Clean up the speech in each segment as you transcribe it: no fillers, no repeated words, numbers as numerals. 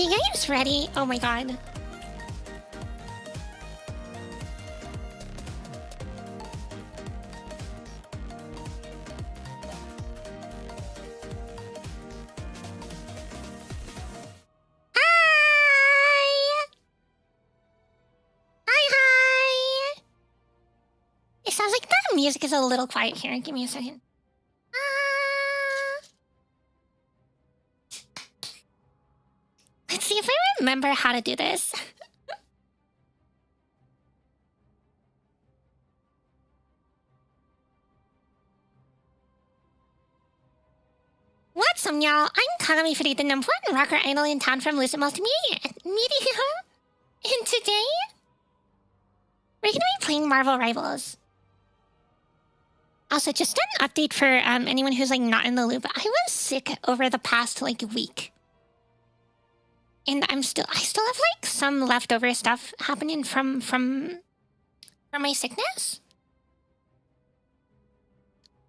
you guys ready? Oh my god. Hi! Hi! It sounds like the music is a little quiet here. Give me a second. Let's see if I remember how to do this. What's up, y'all? I'm Kagami Furi, the number one rocker idol in town from Lucid Multimedia. And today, we're gonna be playing Marvel Rivals. Also, just an update for anyone who's like not in the loop. I was sick over the past like week. And I still have like some leftover stuff happening from my sickness.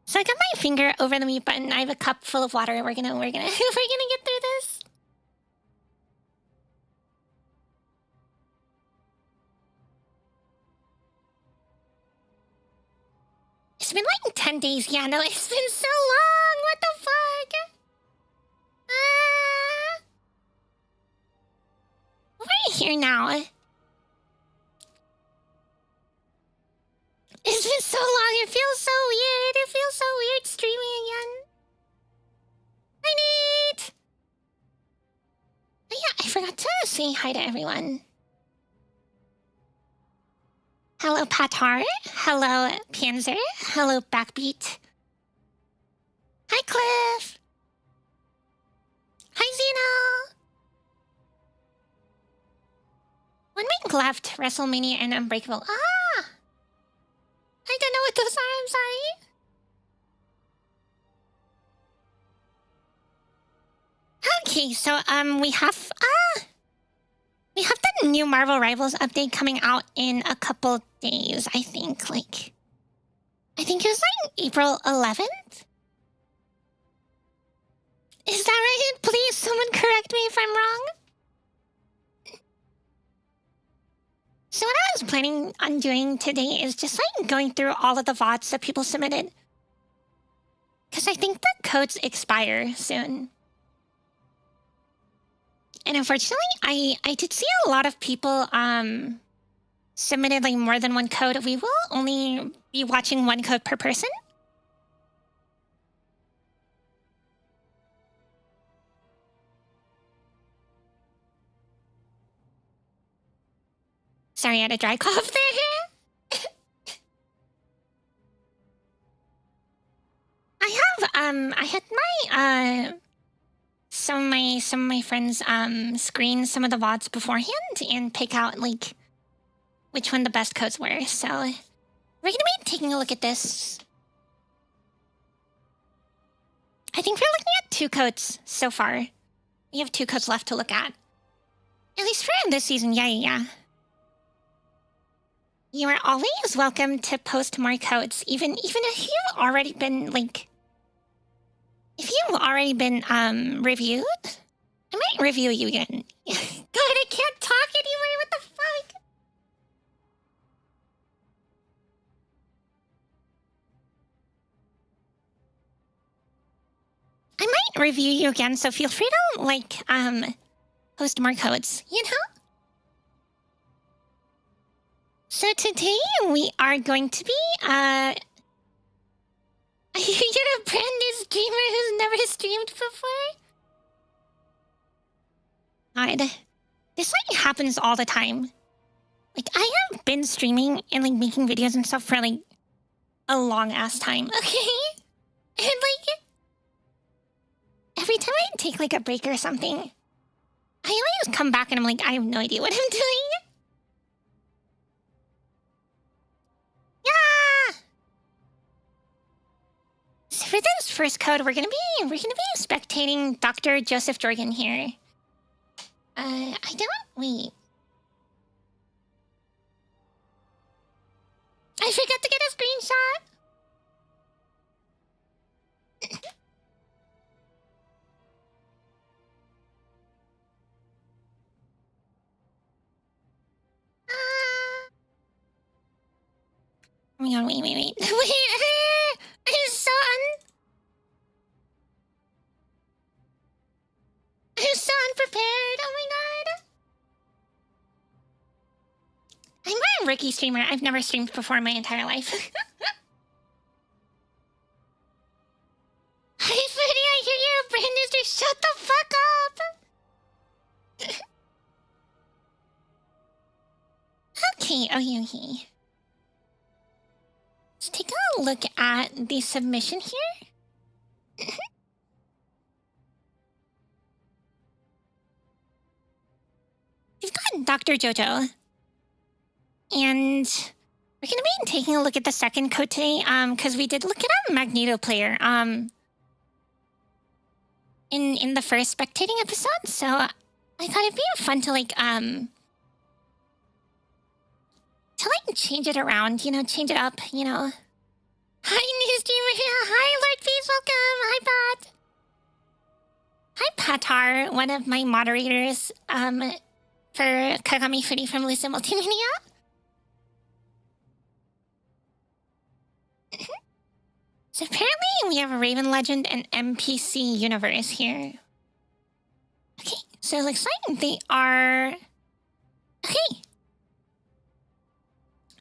So I got my finger over the mute button. I have a cup full of water. We're gonna we're gonna get through this. It's been like 10 days. Yeah, no, it's been so long. What the fuck? We're here now. It's been so long. It feels so weird. It feels so weird streaming again. Hi, Nate. Oh, yeah, I forgot to say hi to everyone. Hello, Patar. Hello, Panzer. Hello, Backbeat. Hi, Cliff. Hi, Zeno. 1 week left. WrestleMania and Unbreakable. Ah! I don't know what those are. I'm sorry. Okay, so we have the new Marvel Rivals update coming out in a couple days. I think it was like April 11th. Is that right? Please, someone correct me if I'm wrong. So what I was planning on doing today is just like going through all of the VODs that people submitted. Because I think the codes expire soon. And unfortunately, I did see a lot of people submitted like more than one code. We will only be watching one code per person. Sorry, I had a dry cough there. I had my some of my friends screen some of the VODs beforehand and pick out like which one the best codes were. So we're gonna be taking a look at this. I think we're looking at 2 codes so far. We have 2 codes left to look at. At least for this season, yeah. You are always welcome to post more codes, even if you've already been like, if you've already been reviewed, I might review you again. God, I can't talk anymore. What the fuck? I might review you again, so feel free to like post more codes, you know? So today we are going to be you're a brand new streamer who's never streamed before? God, this like happens all the time. Like I have been streaming and like making videos and stuff for like a long ass time, okay? And like every time I take like a break or something, I always come back and I'm like, I have no idea what I'm doing. Yeah. So for this first code, we're gonna be spectating Dr. Joseph Jorgen here. Wait. I forgot to get a screenshot. Oh my god, wait. Wait, I'm so unprepared. Oh my god. I'm a rookie streamer. I've never streamed before in my entire life. Hi, Furi, I hear you're a brand new streamer. Shut the fuck up. Okay. Let's take a look at the submission here. We've got Dr. Jojo. And we're going to be taking a look at the second code today, because we did look at a Magneto player in the first spectating episode, so I thought it'd be fun to change it around, you know, change it up, you know. Hi, new streamer here. Hi, Lord Peace, welcome. Hi, Pat. Hi, Patar, one of my moderators for Kagami Furi from Lucid Multimedia. So apparently we have a Raven Legend and NPC universe here. Okay, so it looks like they are... Okay.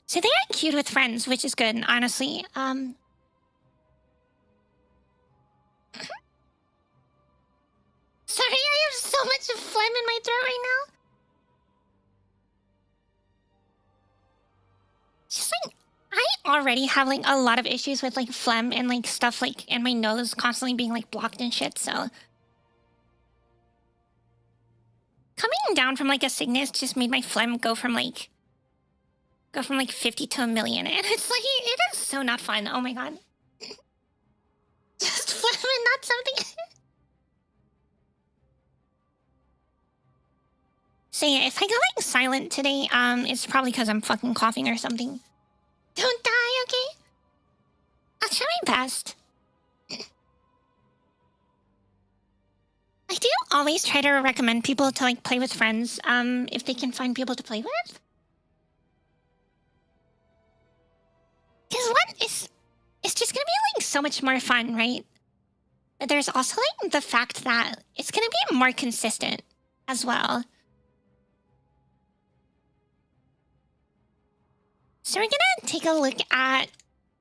So they are cute with friends, which is good, honestly. Sorry, I have so much phlegm in my throat right now. Just like... I already have like a lot of issues with like phlegm and like stuff like in my nose constantly being like blocked and shit, so coming down from like a sickness just made my phlegm go from like 50 to a million, and it's like it is so not fun. Oh my god. Just phlegm and not something. So yeah, if I go like silent today, it's probably because I'm fucking coughing or something. Don't die, okay? I'll try my best. I do always try to recommend people to like play with friends, if they can find people to play with. Because it's just gonna be like so much more fun, right? But there's also like the fact that it's gonna be more consistent as well. So we're gonna take a look at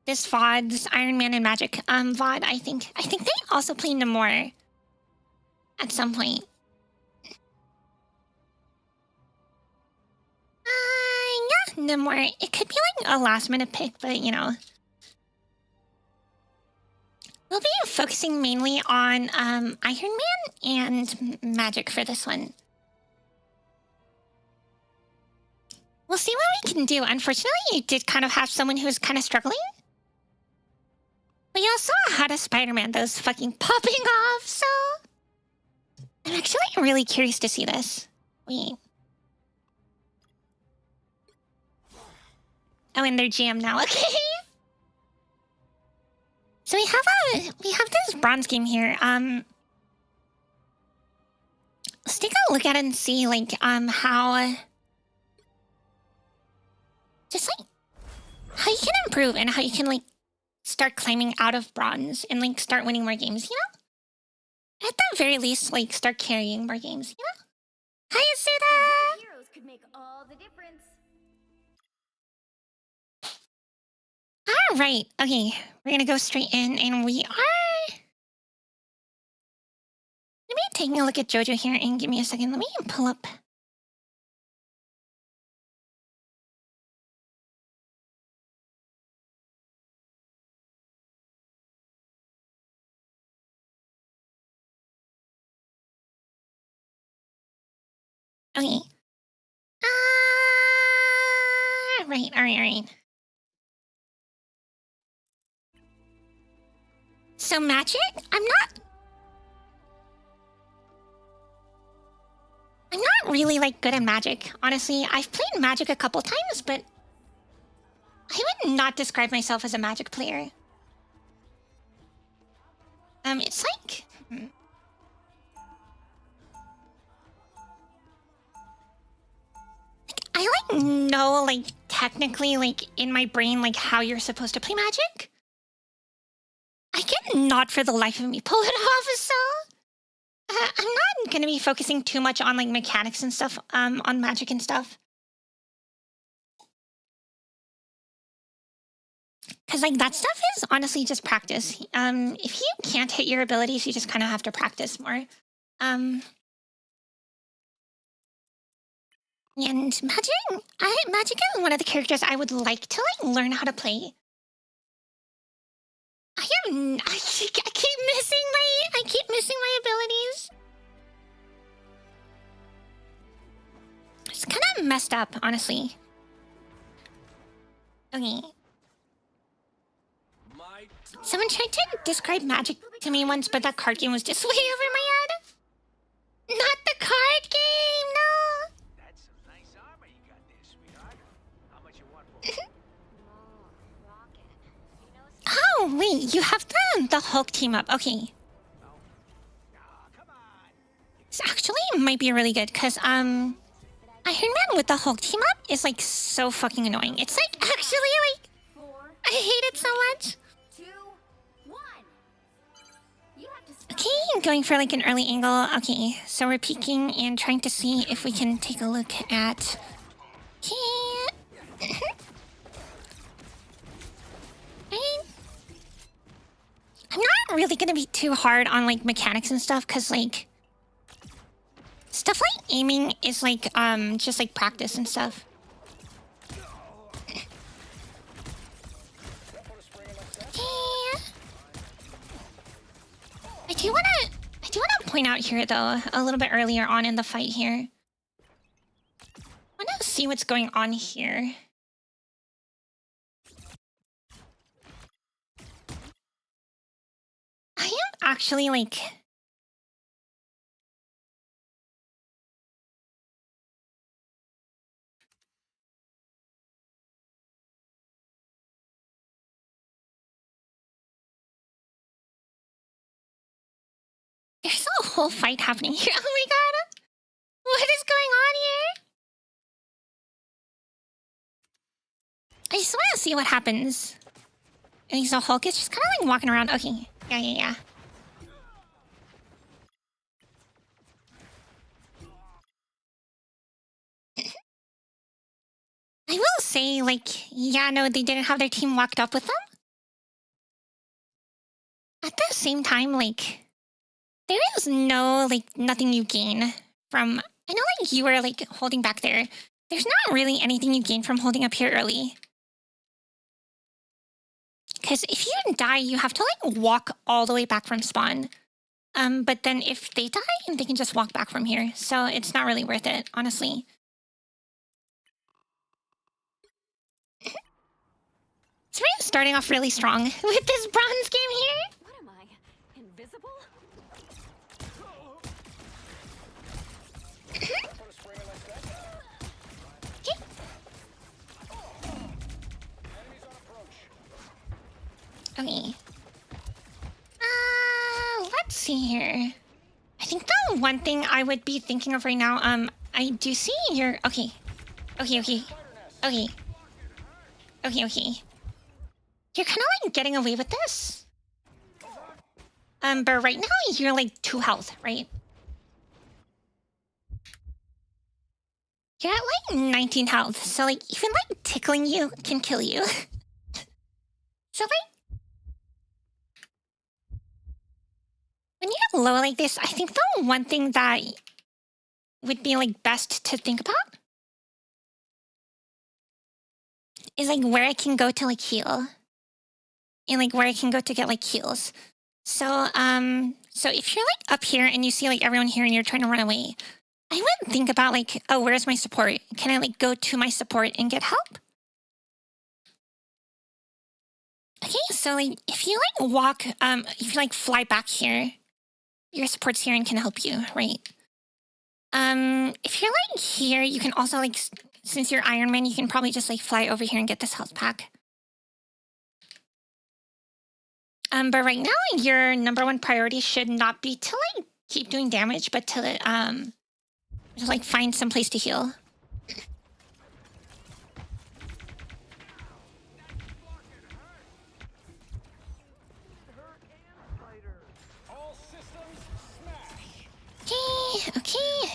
this VOD, this Iron Man and Magic VOD, I think. I think they also play Namor at some point. Yeah, Namor. It could be like a last minute pick, but you know. We'll be focusing mainly on Iron Man and Magic for this one. We'll see what we can do. Unfortunately, you did kind of have someone who's kind of struggling. But you also had a Spider-Man that was fucking popping off, so... I'm actually really curious to see this. Wait. Oh, and they're GM now, okay. So we have this bronze game here. Let's take a look at it and see, like, how... Just like how you can improve and how you can like start climbing out of bronze and like start winning more games, you know? At the very least, like start carrying more games, you know? Hi, Sera! Heroes could make all the difference. Alright, okay. We're gonna go straight in and we are... Let me take a look at Jojo here and give me a second. Let me pull up... Okay. Alright. So Magic? I'm not really like good at Magic, honestly. I've played Magic a couple times, but I would not describe myself as a Magic player. It's like... I like know like technically, like, in my brain, like, how you're supposed to play Magic. I cannot for the life of me pull it off, so... I'm not gonna be focusing too much on, like, mechanics and stuff, on Magic and stuff. Because, like, that stuff is honestly just practice. If you can't hit your abilities, you just kind of have to practice more. And Magic is one of the characters I would like to, like, learn how to play. I keep missing my abilities. It's kind of messed up, honestly. Okay. Someone tried to describe Magic to me once, but that card game was just way over my head. Not the card game, no. That's some nice armor you got there, sweetheart. How much you want for it? Oh, wait, you have the Hulk team up. Okay. This actually might be really good, because, Iron Man with the Hulk team up is, like, so fucking annoying. It's, like, actually, like, I hate it so much. 2, 1. You have to stop. Okay, I'm going for, like, an early angle. Okay, so we're peeking and trying to see if we can take a look at... Okay. I'm not really gonna be too hard on, like, mechanics and stuff, because, like... Stuff like aiming is, like, just, like, practice and stuff. I do wanna point out here, though, a little bit earlier on in the fight here. I wanna see what's going on here. I am actually, like... There's a whole fight happening here. Oh my god! What is going on here? I just want to see what happens. And so Hulk is just kind of like walking around. Okay. Yeah. I will say, like, yeah, no, they didn't have their team walked up with them. At the same time, like, there is no, like, nothing you gain from... I know, like, you were, like, holding back there. There's not really anything you gain from holding up here early. Because if you die, you have to, like, walk all the way back from spawn. But then if they die, they can just walk back from here. So it's not really worth it, honestly. So we're starting off really strong with this bronze game here. What am I? Invisible? Okay. Let's see here. I think the one thing I would be thinking of right now, I do see your... Okay. You're kind of like getting away with this. But right now you're like 2 health, right? You're at like 19 health, so like even like tickling you can kill you. So like, when you're low like this, I think the one thing that would be like best to think about is like where I can go to like heal. And like where I can go to get like heals. So so if you're like up here and you see like everyone here and you're trying to run away, I would think about like, oh, where's my support? Can I like go to my support and get help? Okay, so like if you like walk, if you like fly back here, your support's here and can help you, right? If you're like here, you can also like, since you're Iron Man, you can probably just like fly over here and get this health pack. But right now, your #1 priority should not be to like keep doing damage, but to like find some place to heal.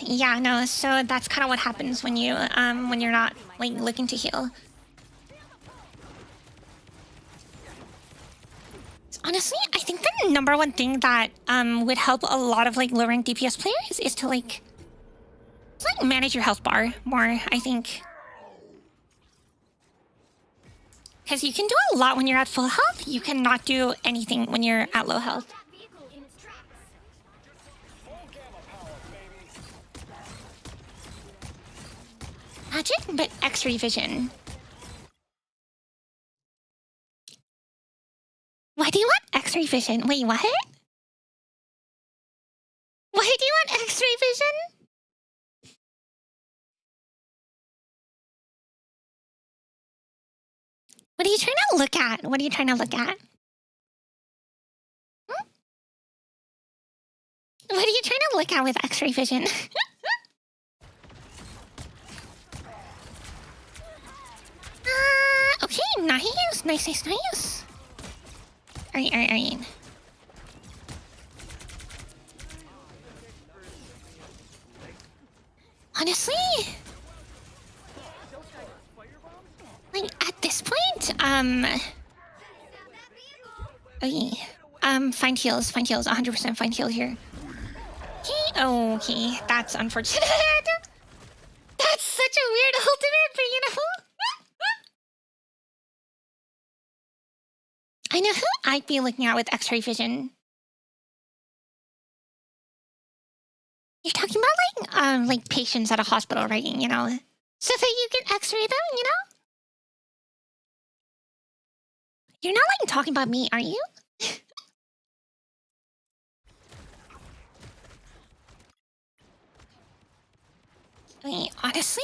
Yeah, no, so that's kind of what happens when you when you're not like looking to heal. Honestly, I think the number one thing that would help a lot of like low rank DPS players is to like manage your health bar more, I think. Because you can do a lot when you're at full health, you cannot do anything when you're at low health. That vehicle in its tracks. Magic, but X-ray vision. Why do you want X-ray vision? Wait, what? Why do you want X-ray vision? What are you trying to look at? What are you trying to look at? Hmm? What are you trying to look at with X-ray vision? Okay, nice. Nice. Alright. Honestly, like at this point, okay, find heals, 100% find heal here. Okay, that's unfortunate. That's such a weird ultimate, but you know. I know who I'd be looking at with X-ray vision. You're talking about like patients at a hospital, right? You know, so that you can X-ray them. You know, you're not like talking about me, are you? I mean, honestly,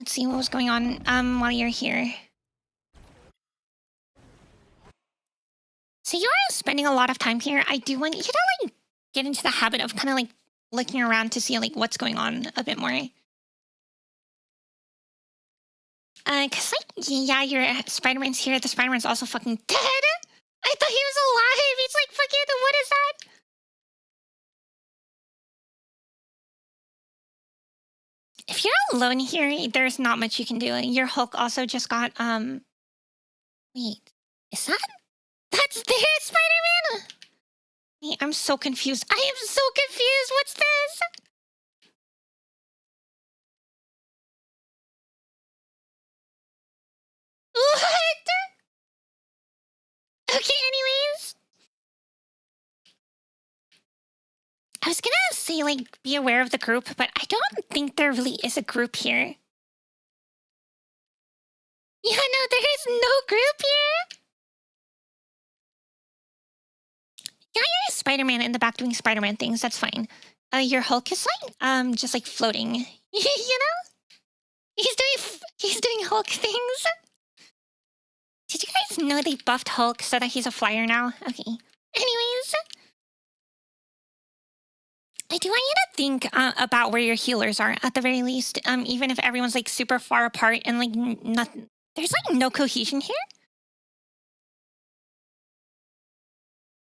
let's see what was going on while you're here. So you are spending a lot of time here. I do want you to like get into the habit of kind of like looking around to see like what's going on a bit more. Cause like yeah, your Spider-Man's here. The Spider-Man's also fucking dead. I thought he was alive. He's like fucking. What is that? If you're alone here, there's not much you can do. Your Hulk also just got Wait, is that? That's their Spider-Man. Wait, I'm so confused. I am so confused. What's this? What? Okay, anyways. I was gonna say, like, be aware of the group, but I don't think there really is a group here. Yeah, no, there is no group here. Yeah, you're Spider-Man in the back doing Spider-Man things. That's fine. Your Hulk is like, just like floating. You know, he's doing Hulk things. Did you guys know they buffed Hulk so that he's a flyer now? Okay. Anyways, I do want you to think about where your healers are at the very least. Even if everyone's like super far apart and like nothing, there's like no cohesion here.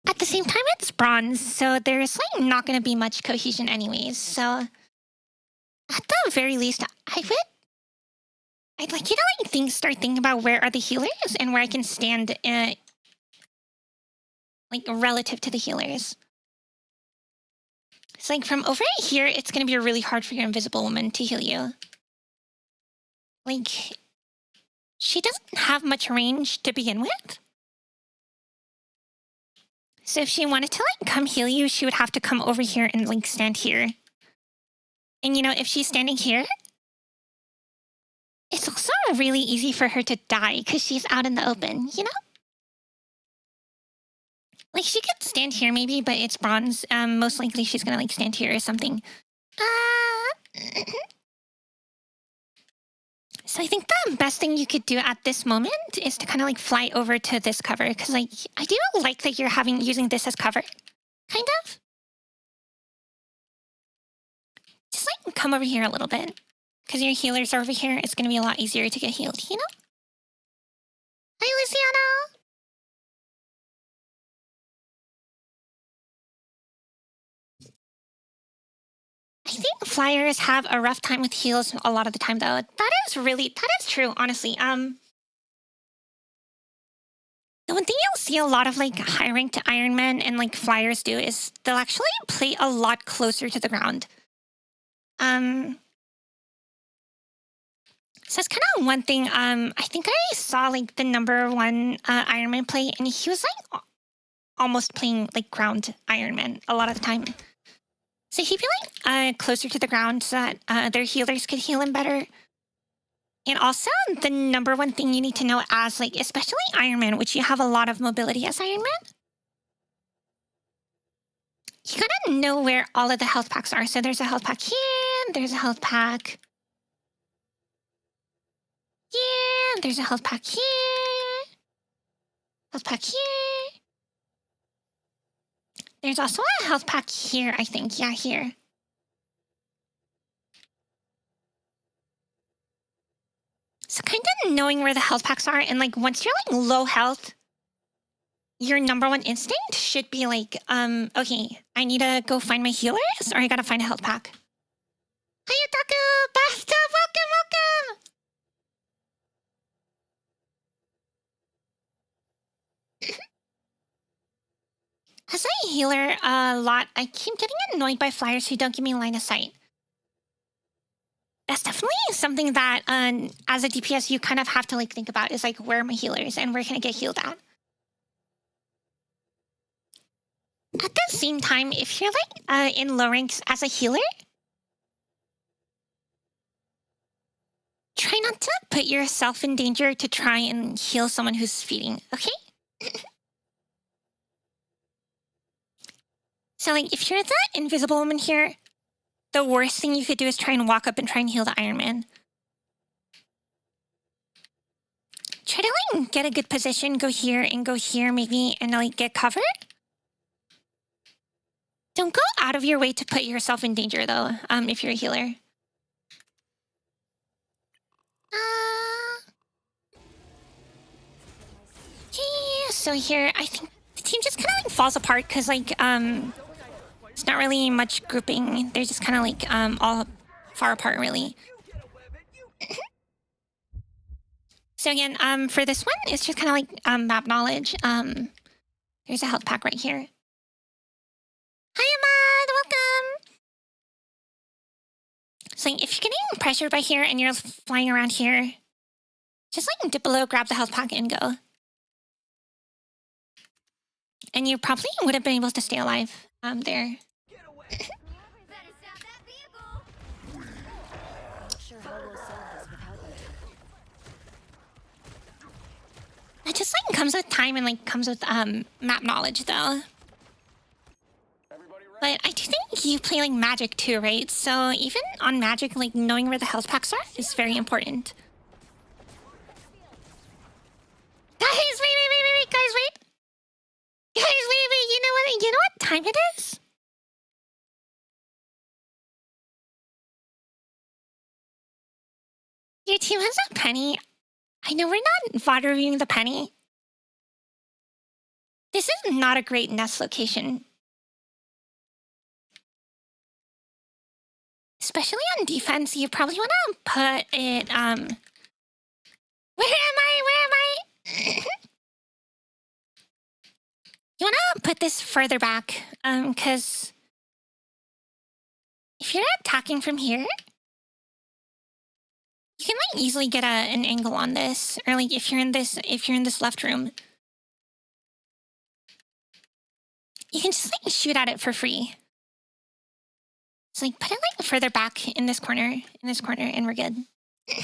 At the same time, it's bronze, so there's like not going to be much cohesion anyways. So at the very least, I'd like you to like start thinking about where are the healers and where I can stand, like relative to the healers. It's like from over here, it's going to be really hard for your invisible woman to heal you. Like, she doesn't have much range to begin with. So if she wanted to like come heal you, she would have to come over here and like stand here. And you know, if she's standing here, it's also really easy for her to die because she's out in the open, you know? Like, she could stand here maybe, but it's bronze. Most likely she's gonna like stand here or something. So I think the best thing you could do at this moment is to kind of like fly over to this cover, because like I do like that you're using this as cover, kind of. Just like come over here a little bit, because your healers are over here. It's gonna be a lot easier to get healed, you know? Hi, Luciano. I think flyers have a rough time with heals a lot of the time, though. That is true, honestly. The one thing you'll see a lot of like high ranked Ironmen and like flyers do is they'll actually play a lot closer to the ground. So that's kind of one thing. I think I saw like the #1 Ironman play, and he was like almost playing like ground Ironman a lot of the time. So he'd be like closer to the ground so that their healers could heal him better. And also, the #1 thing you need to know as like, especially Ironman, which you have a lot of mobility as Ironman, you gotta know where all of the health packs are. So there's a health pack here, there's a health pack. Yeah, there's a health pack here. Health pack here. There's also a health pack here, I think. Yeah, here. So kind of knowing where the health packs are, and like once you're like low health, your #1 instinct should be like, okay, I need to go find my healers, or I gotta find a health pack. Hiya, Taku! Bathtub, welcome! As a healer a lot, I keep getting annoyed by flyers who don't give me line of sight. That's definitely something that, as a DPS, you kind of have to like think about is like, where are my healers and where can I get healed at? At the same time, if you're like in low ranks as a healer, try not to put yourself in danger to try and heal someone who's feeding, okay? So like, if you're the invisible woman here, the worst thing you could do is try and walk up and try and heal the Iron Man. Try to like get a good position, go here and go here maybe, and like get covered. Don't go out of your way to put yourself in danger though, if you're a healer. Yeah, so here, I think the team just kind of like falls apart because like, it's not really much grouping. They're just kind of like all far apart, really. So again, for this one, it's just kind of like map knowledge. There's a health pack right here. Hi, Ahmad! Welcome! So if you're getting pressured by here and you're flying around here, just like dip below, grab the health pack, and go. And you probably would have been able to stay alive there. That just like comes with time and like comes with map knowledge though. But I do think you play like Magic too, right? So even on Magic, like knowing where the health packs are is very important. Guys, wait, guys, wait. Guys, wait, you know what time it is? Your team has a penny. I know we're not VOD reviewing the penny. This is not a great nest location. Especially on defense, you probably want to put it, Where am I? You want to put this further back, because if you're attacking from here, you can like easily get an angle on this, or like if you're in this left room, you can just like shoot at it for free. So like put it like further back in this corner, and we're good. Yeah.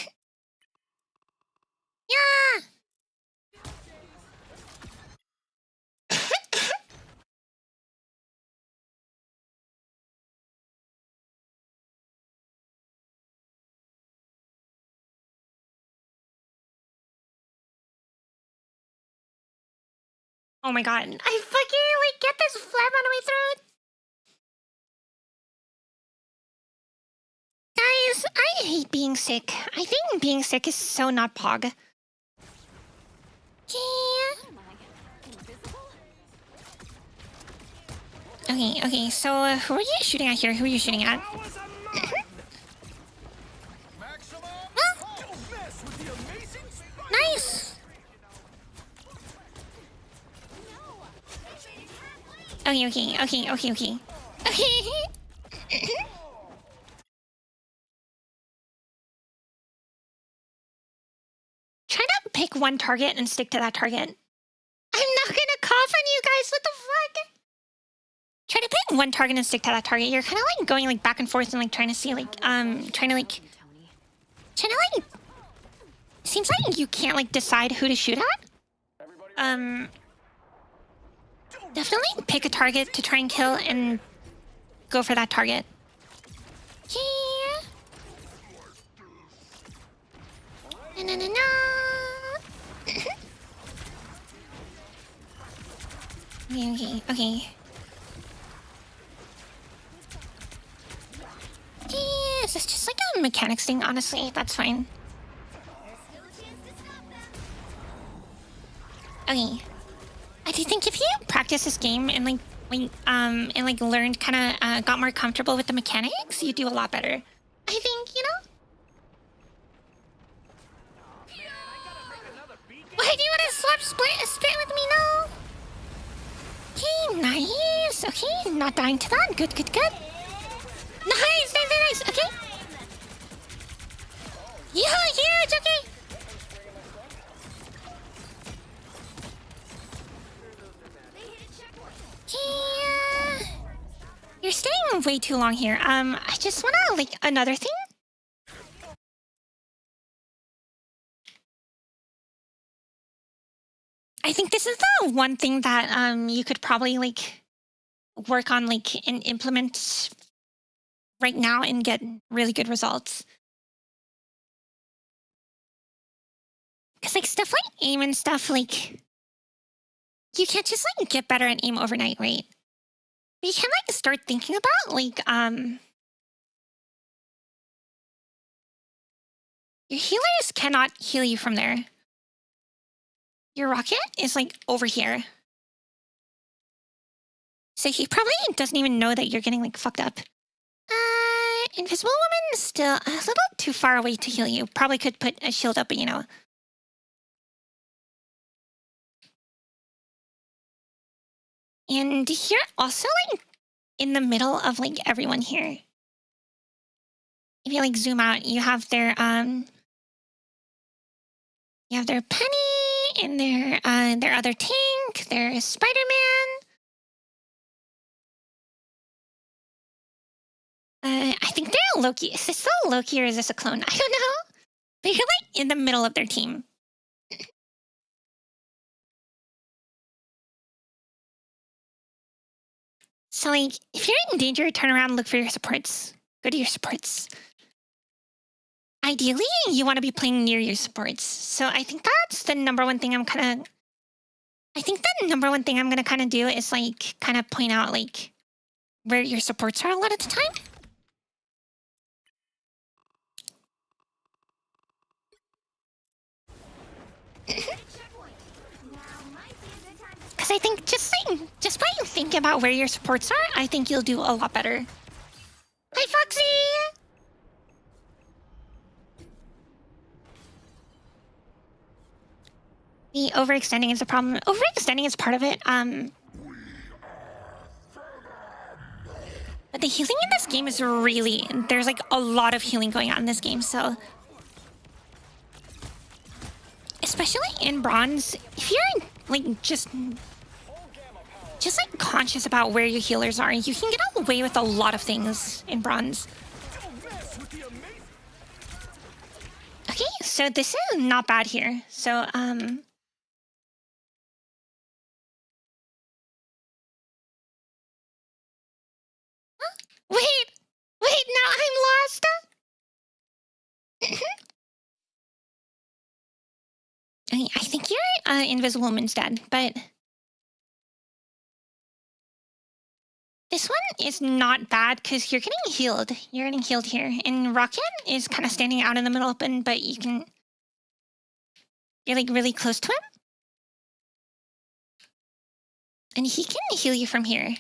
Oh my god, I fucking like get this phlegm out of my throat. Guys, I hate being sick. I think being sick is so not pog. Yeah. Okay, so who are you shooting at here? Who are you shooting at? Okay. Try to pick one target and stick to that target. I'm not gonna cough on you guys. What the fuck? Try to pick one target and stick to that target. You're kind of like going like back and forth and like trying to see like seems like you can't like decide who to shoot at. Definitely pick a target to try and kill and go for that target. Yeah. No. Okay. Yes, it's just like a mechanics thing, honestly. That's fine. Okay. I do think if you practice this game and learned got more comfortable with the mechanics, you do a lot better. I think, you know? Why do you want to swap spit with me now? Okay, nice. Okay, not dying to that. Good. Nice. Okay. Yeah, huge. Okay. Yeah. You're staying way too long here. I just wanna like another thing. I think this is the one thing that you could probably like work on like and implement right now and get really good results. Cause like stuff like aim and stuff like you can't just like get better at aim overnight, right? But you can like start thinking about like your healers cannot heal you from there. Your rocket is like over here. So he probably doesn't even know that you're getting like fucked up. Invisible Woman is still a little too far away to heal you. Probably could put a shield up, but you know. And you're also like in the middle of like everyone here. If you like zoom out, you have their Penny and their other tank, their Spider-Man. I think they're Loki. Is this still Loki or is this a clone? I don't know. But you're like in the middle of their team. So like if you're in danger, turn around, look for your supports. Go to your supports. Ideally, you want to be playing near your supports. So I think that's the number one thing I'm gonna do is like kind of point out like where your supports are a lot of the time. Because I think just by thinking about where your supports are, I think you'll do a lot better. Hi, Foxy! The overextending is a problem. Overextending is part of it. But the healing in this game is really... There's like a lot of healing going on in this game, so... Especially in bronze, if you're like just like conscious about where your healers are, you can get away with a lot of things in bronze. Okay, so this is not bad here. So wait, now I'm lost. I think your Invisible Woman's dead, but this one is not bad because you're getting healed. You're getting healed here. And Rocket is kind of standing out in the middle open, but you're like really close to him. And he can heal you from here.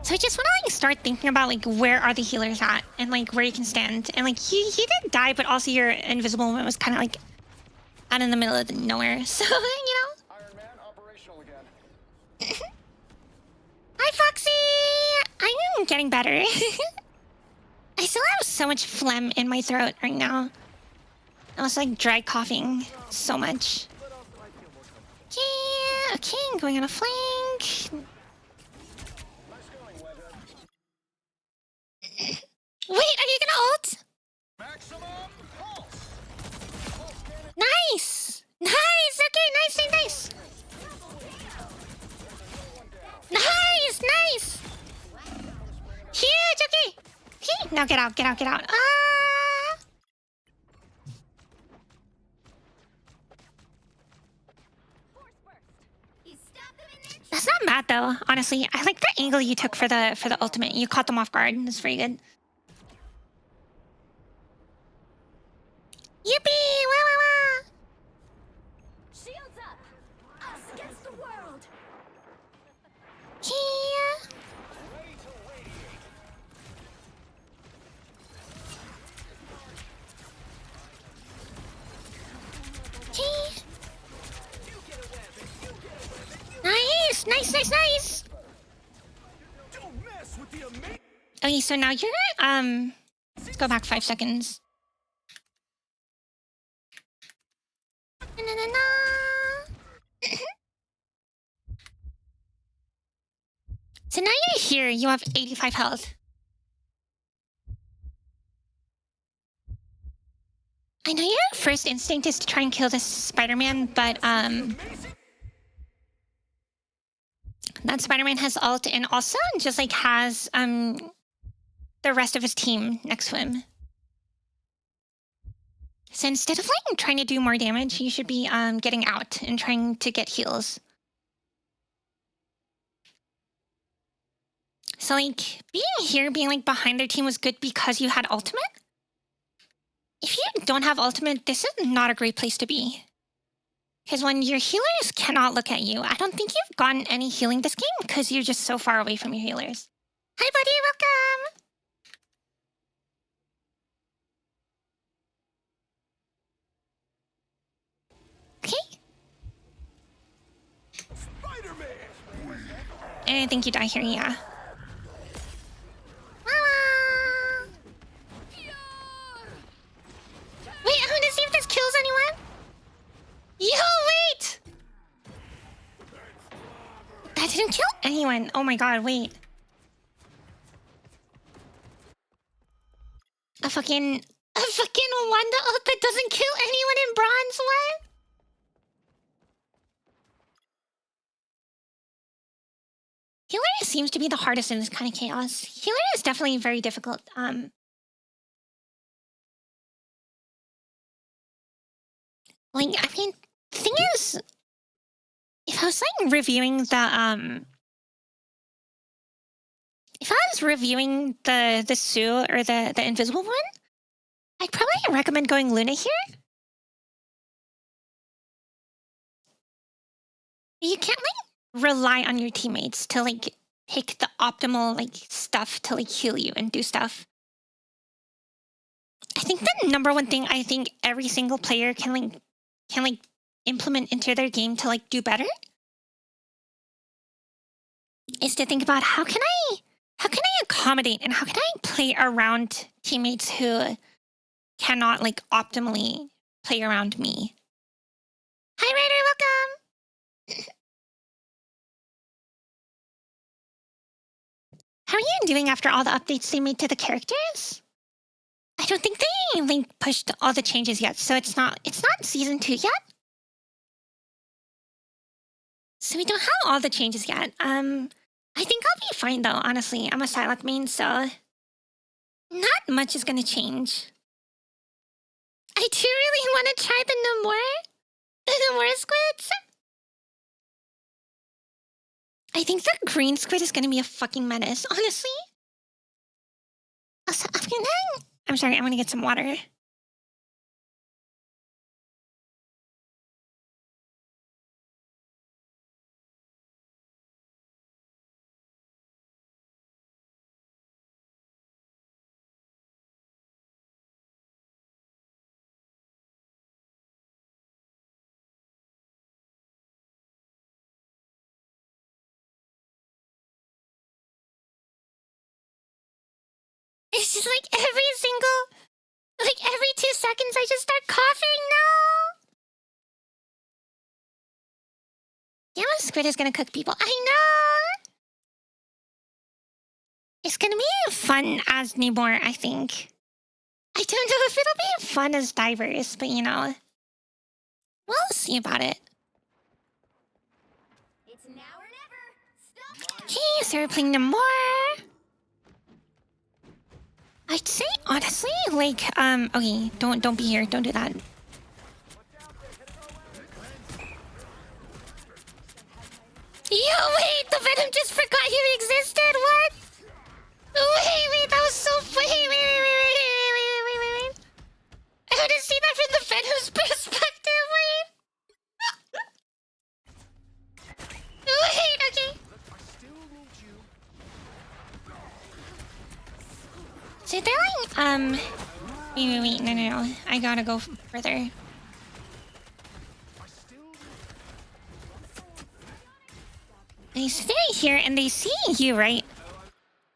So I just want to like start thinking about like where are the healers at and like where you can stand. And like he did die, but also your invisible moment was kind of like out in the middle of nowhere. So, you know. Iron Man operational again. Hi, Foxy! I'm getting better. I still have so much phlegm in my throat right now. I was like dry coughing so much. Yeah, okay, I'm going on a flank. Nice going, Wedhead. Wait, are you gonna ult? Maximum pulse. Nice! Nice! Okay, nice, nice, nice! Nice, nice! Huge, okay! Okay, now get out, get out, get out. Ah! Force burst. You stab them in their chest. That's not bad though, honestly. I like the angle you took for the ultimate. You caught them off guard. That's pretty good. Yippee! Wah wah wah! Shields up. Us against the world. Yeah. Okay. Nice, nice, nice, nice. Don't mess with the amazing. Okay, so now you're let's go back 5 seconds. Na, na, na, na. So now you're here, you have 85 health. I know your first instinct is to try and kill this Spider-Man, but that Spider-Man has ult and also just like has the rest of his team next to him. So instead of like trying to do more damage, you should be getting out and trying to get heals. So like being here, being like behind their team was good because you had ultimate. If you don't have ultimate, this is not a great place to be. Because when your healers cannot look at you, I don't think you've gotten any healing this game because you're just so far away from your healers. Hi buddy, welcome! Okay. Spider-Man. I think you die here, yeah. Wah! Wait, I'm gonna see if this kills anyone. Yo, wait! That didn't kill anyone. Oh my god, wait. A fucking Wanda ult that doesn't kill anyone in bronze, what? Healer seems to be the hardest in this kind of chaos. Healer is definitely very difficult. Like, I mean, the thing is, if I was like reviewing the if I was reviewing the Sue or the invisible one, I'd probably recommend going Luna here. You can't like rely on your teammates to like pick the optimal like stuff to like heal you and do stuff. I think the number one thing I think every single player can implement into their game to like do better is to think about how can I accommodate and how can I play around teammates who cannot like optimally play around me. Hi Ryder, welcome. How are you doing after all the updates they made to the characters? I don't think they like pushed all the changes yet, so it's not season 2 yet. So we don't have all the changes yet. I think I'll be fine though, honestly. I'm a Psylocke main, so not much is gonna change. I do really want to try the Nomura squids. I think the green squid is gonna be a fucking menace, honestly. Also, I'm sorry, I'm gonna get some water. It's just like every 2 seconds I just start coughing. No! Gamma Squid is gonna cook people. I know! It's gonna be fun as Namor, I think. I don't know if it'll be fun as Divers, but you know. We'll see about it. It's now or never. Stop. Okay, so we're playing Namor. I'd say honestly, like, okay, don't be here, don't do that. Yo, wait, the Venom just forgot you existed, what? Wait, that was so funny, wait. I want to see that from the Venom's perspective, wait, okay. So they're like, wait, no. I gotta go further. They stay here and they see you, right?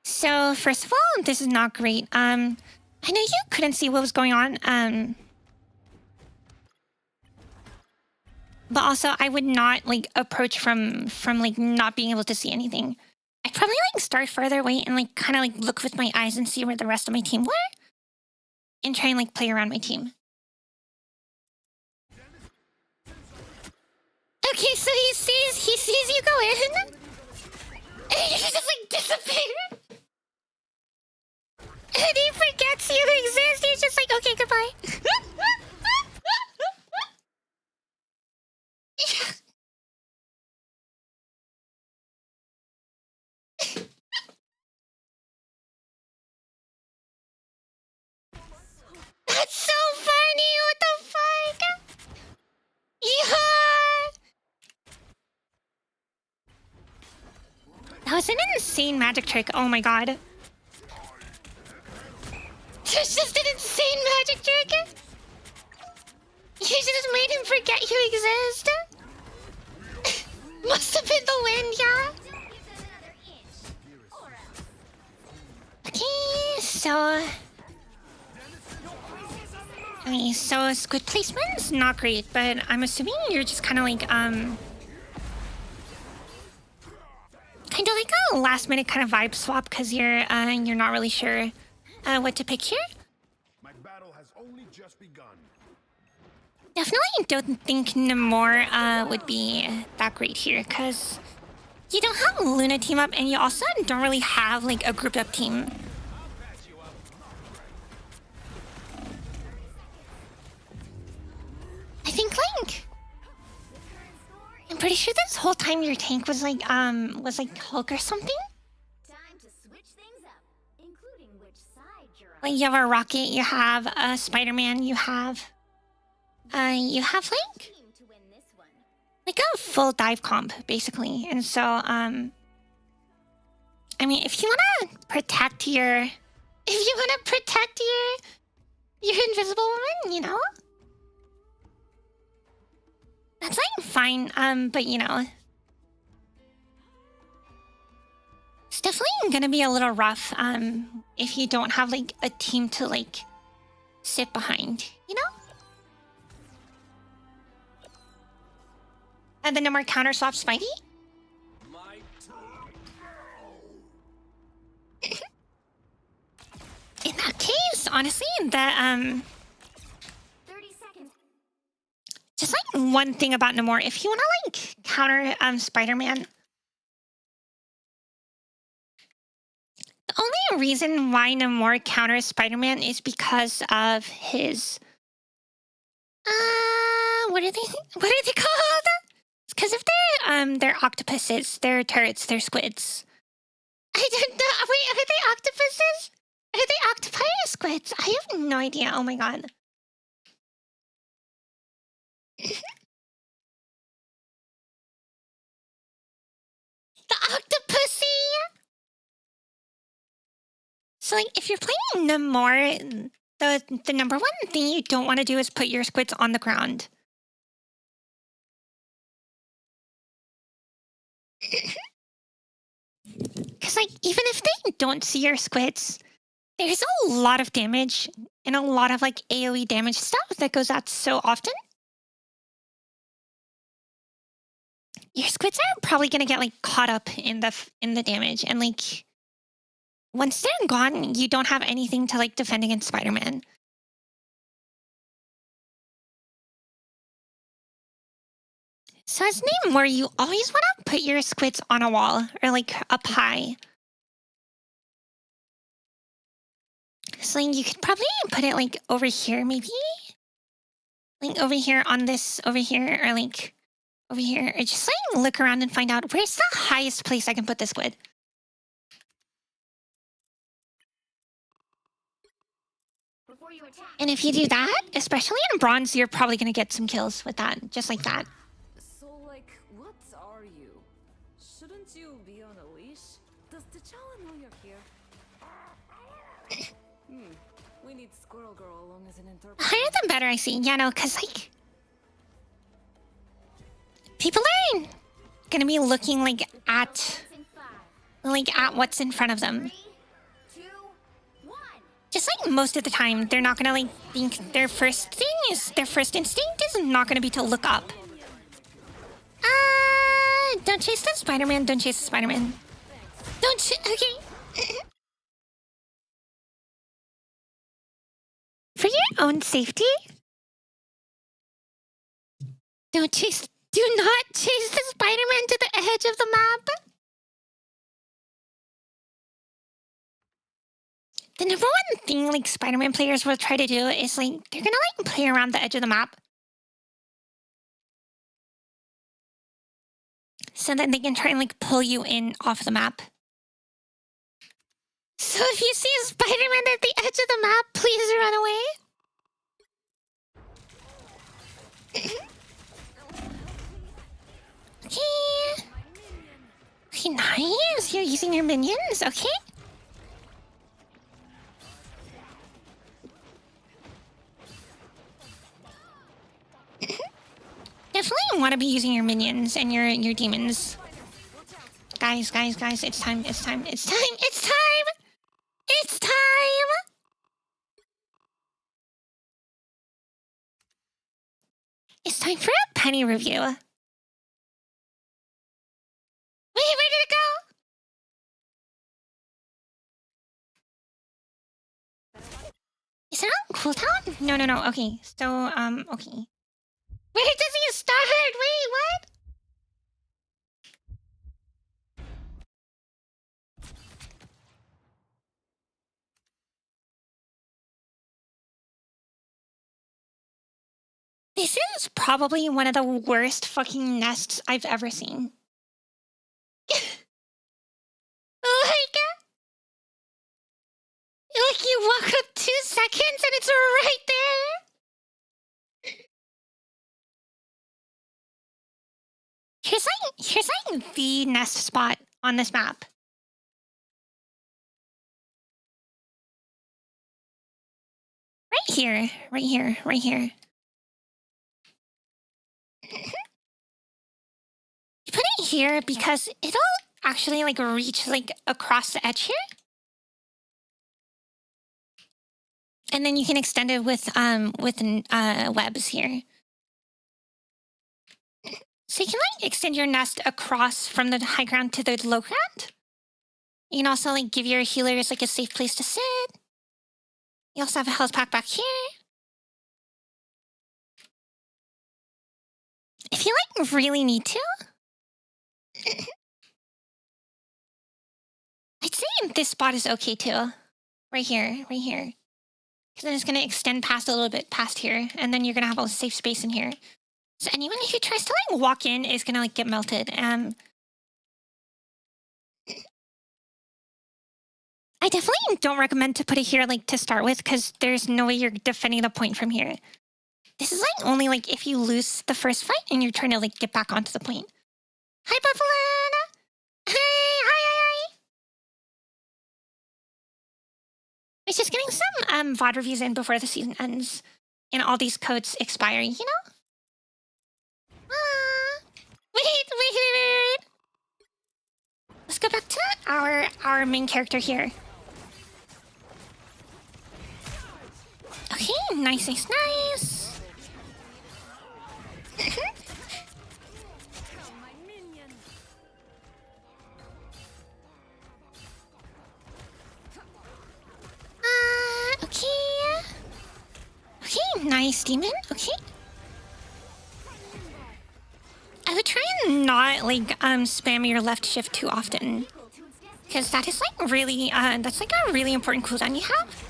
So first of all, this is not great. I know you couldn't see what was going on. But also I would not like approach from like not being able to see anything. I'd probably like start further away and like kind of like look with my eyes and see where the rest of my team were. And try and like play around my team. Okay, so he sees you go in. And he just like disappear. And he forgets you exist. He's just like, okay, goodbye. That's so funny. What the fuck? Yeah. That was an insane magic trick. Oh my god. It's just an insane magic trick. You just made him forget you exist. Must have been the wind, yeah. Okay, so... Okay, so squid placement's not great, but I'm assuming you're just kind of like, kind of like a last-minute kind of vibe swap because you're not really sure what to pick here. My battle has only just begun. Definitely don't think Namor would be that great here because you don't have Luna team up and you also don't really have like a grouped up team. I think like I'm pretty sure this whole time your tank was like Hulk or something. Time to switch things up, including which side you're on. Like you have a Rocket, you have a Spider-Man, you have like Team to win this one. like a full dive comp basically. And so I mean if you wanna protect your invisible woman, you know? That's like fine, but you know. It's definitely gonna be a little rough, if you don't have like a team to like sit behind, you know? And then no more counter swap Spidey? In that case, honestly, that 30 seconds. just like one thing about Namor, if you wanna like counter Spider-Man. The only reason why Namor counters Spider-Man is because of his what are they called? It's because of their octopuses, their turrets, their squids. I don't know. Wait, are they octopuses? Are they octopi or squids? I have no idea. Oh my god. The octopusy! So like if you're playing Namor, the number one thing you don't want to do is put your squids on the ground. Because like even if they don't see your squids, There's a lot of damage and a lot of like AoE damage stuff that goes out so often. Your squids are probably gonna get like caught up in the damage, and like once they're gone, you don't have anything to like defend against Spider-Man. So as Neimomi, you always want to put your squids on a wall or like up high. So like, you could probably put it like over here, maybe? Like over here on this, over here, or like over here. Or just like look around and find out where's the highest place I can put this squid. Before you attack. And if you do that, especially in bronze, you're probably going to get some kills with that, just like that. So, like, what are you? Shouldn't you be on a leash? Does T'Challa know you're here? We need Squirrel Girl along as an interpreter. Higher the better, I see. Yeah, no, because, like, people are going to be looking, like, at what's in front of them. 3, 2, 1. Just like most of the time, they're not gonna like think their first instinct is not gonna be to look up. Don't chase the Spider-Man, don't chase the Spider-Man. Okay. For your own safety, do not chase the Spider-Man to the edge of the map. The number one thing like Spider-Man players will try to do is like they're gonna like play around the edge of the map so that they can try and like pull you in off the map. So if you see a Spider-Man at the edge of the map, please run away. Okay. Okay, nice. You're using your minions, okay? Definitely want to be using your minions and your demons. Guys, it's time. It's time for a penny review. Wait, where did it go? Is it on cooldown? No. Okay, so, okay. Where does he start? Wait, what? This is probably one of the worst fucking nests I've ever seen. Like you walk up 2 seconds and it's right there. Here's like the nest spot on this map. Right here. You put it here because it'll actually like reach like across the edge here. And then you can extend it with webs here. So you can like extend your nest across from the high ground to the low ground. You can also like give your healers like a safe place to sit. You also have a health pack back here. If you like really need to, I'd say this spot is okay too. Right here. Because then it's gonna extend past a little bit past here, and then you're gonna have a safe space in here. So anyone who tries to like walk in is gonna like get melted. I definitely don't recommend to put it here like to start with, because there's no way you're defending the point from here. This is like only like if you lose the first fight and you're trying to like get back onto the point. Hi, Buffalina! Hey, hi. It's just getting some VOD reviews in before the season ends and all these codes expire, you know? Wait. Let's go back to our main character here. Okay, nice, nice, nice. My minion. Okay. Okay, nice, demon. Okay. I would try and not like spam your left shift too often, because that is like really that's like a really important cooldown you have.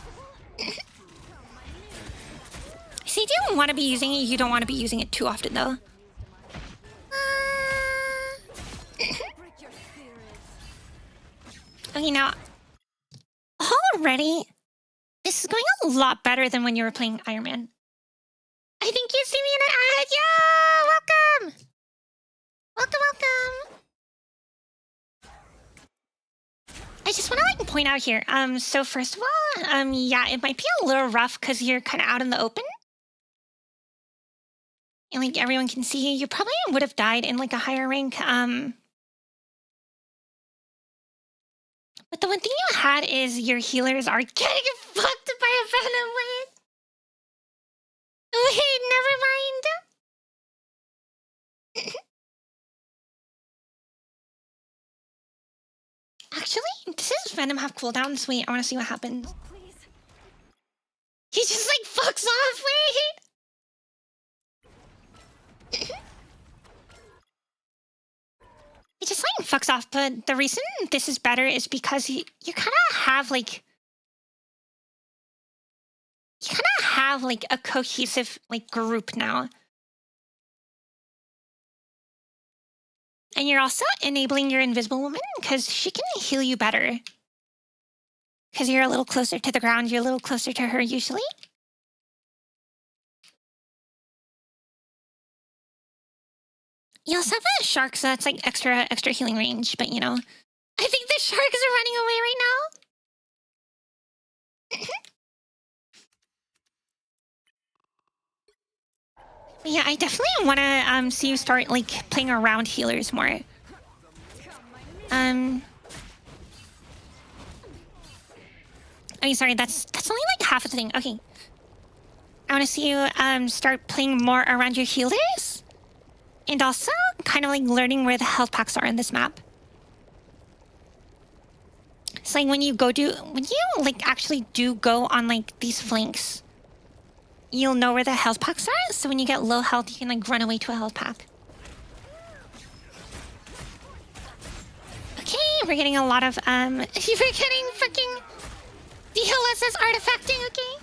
So you do want to be using it. You don't want to be using it too often though. Okay, now already this is going a lot better than when you were playing Iron Man. I think you see me in an ad. Yeah, welcome. Welcome, welcome. I just want to like point out here. So first of all, yeah, it might be a little rough because you're kind of out in the open, and like everyone can see you. You probably would have died in like a higher rank. But the one thing you had is your healers are getting fucked by a venom wave. Wait, never mind. Actually, does his venom have cooldowns? Wait, I want to see what happens. Oh, please. He just like fucks off. Wait. He just like fucks off. But the reason this is better is because you kind of have like a cohesive like group now. And you're also enabling your invisible woman because she can heal you better. Because you're a little closer to the ground, you're a little closer to her usually. You also have a shark, so that's like extra healing range, but you know. I think the sharks are running away right now. But yeah, I definitely want to see you start like playing around healers more. Oh, sorry, that's only like half of the thing. Okay. I want to see you start playing more around your healers. And also kind of like learning where the health packs are in this map. It's like when you like actually do go on like these flanks, you'll know where the health packs are. So when you get low health, you can like run away to a health pack. Okay, we're getting a lot of you're getting fucking DLSS artifacting, okay?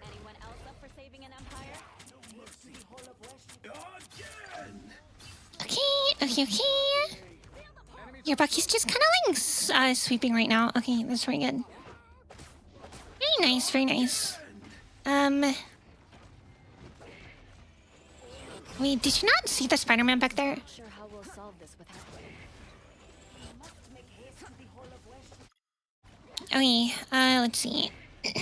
Anyone else up for saving an empire? Okay. Your Bucky's just kind of like sweeping right now. Okay, that's very good. Very nice, very nice. Wait, did you not see the Spider-Man back there? Not sure how we'll solve this without. Okay, let's see. Not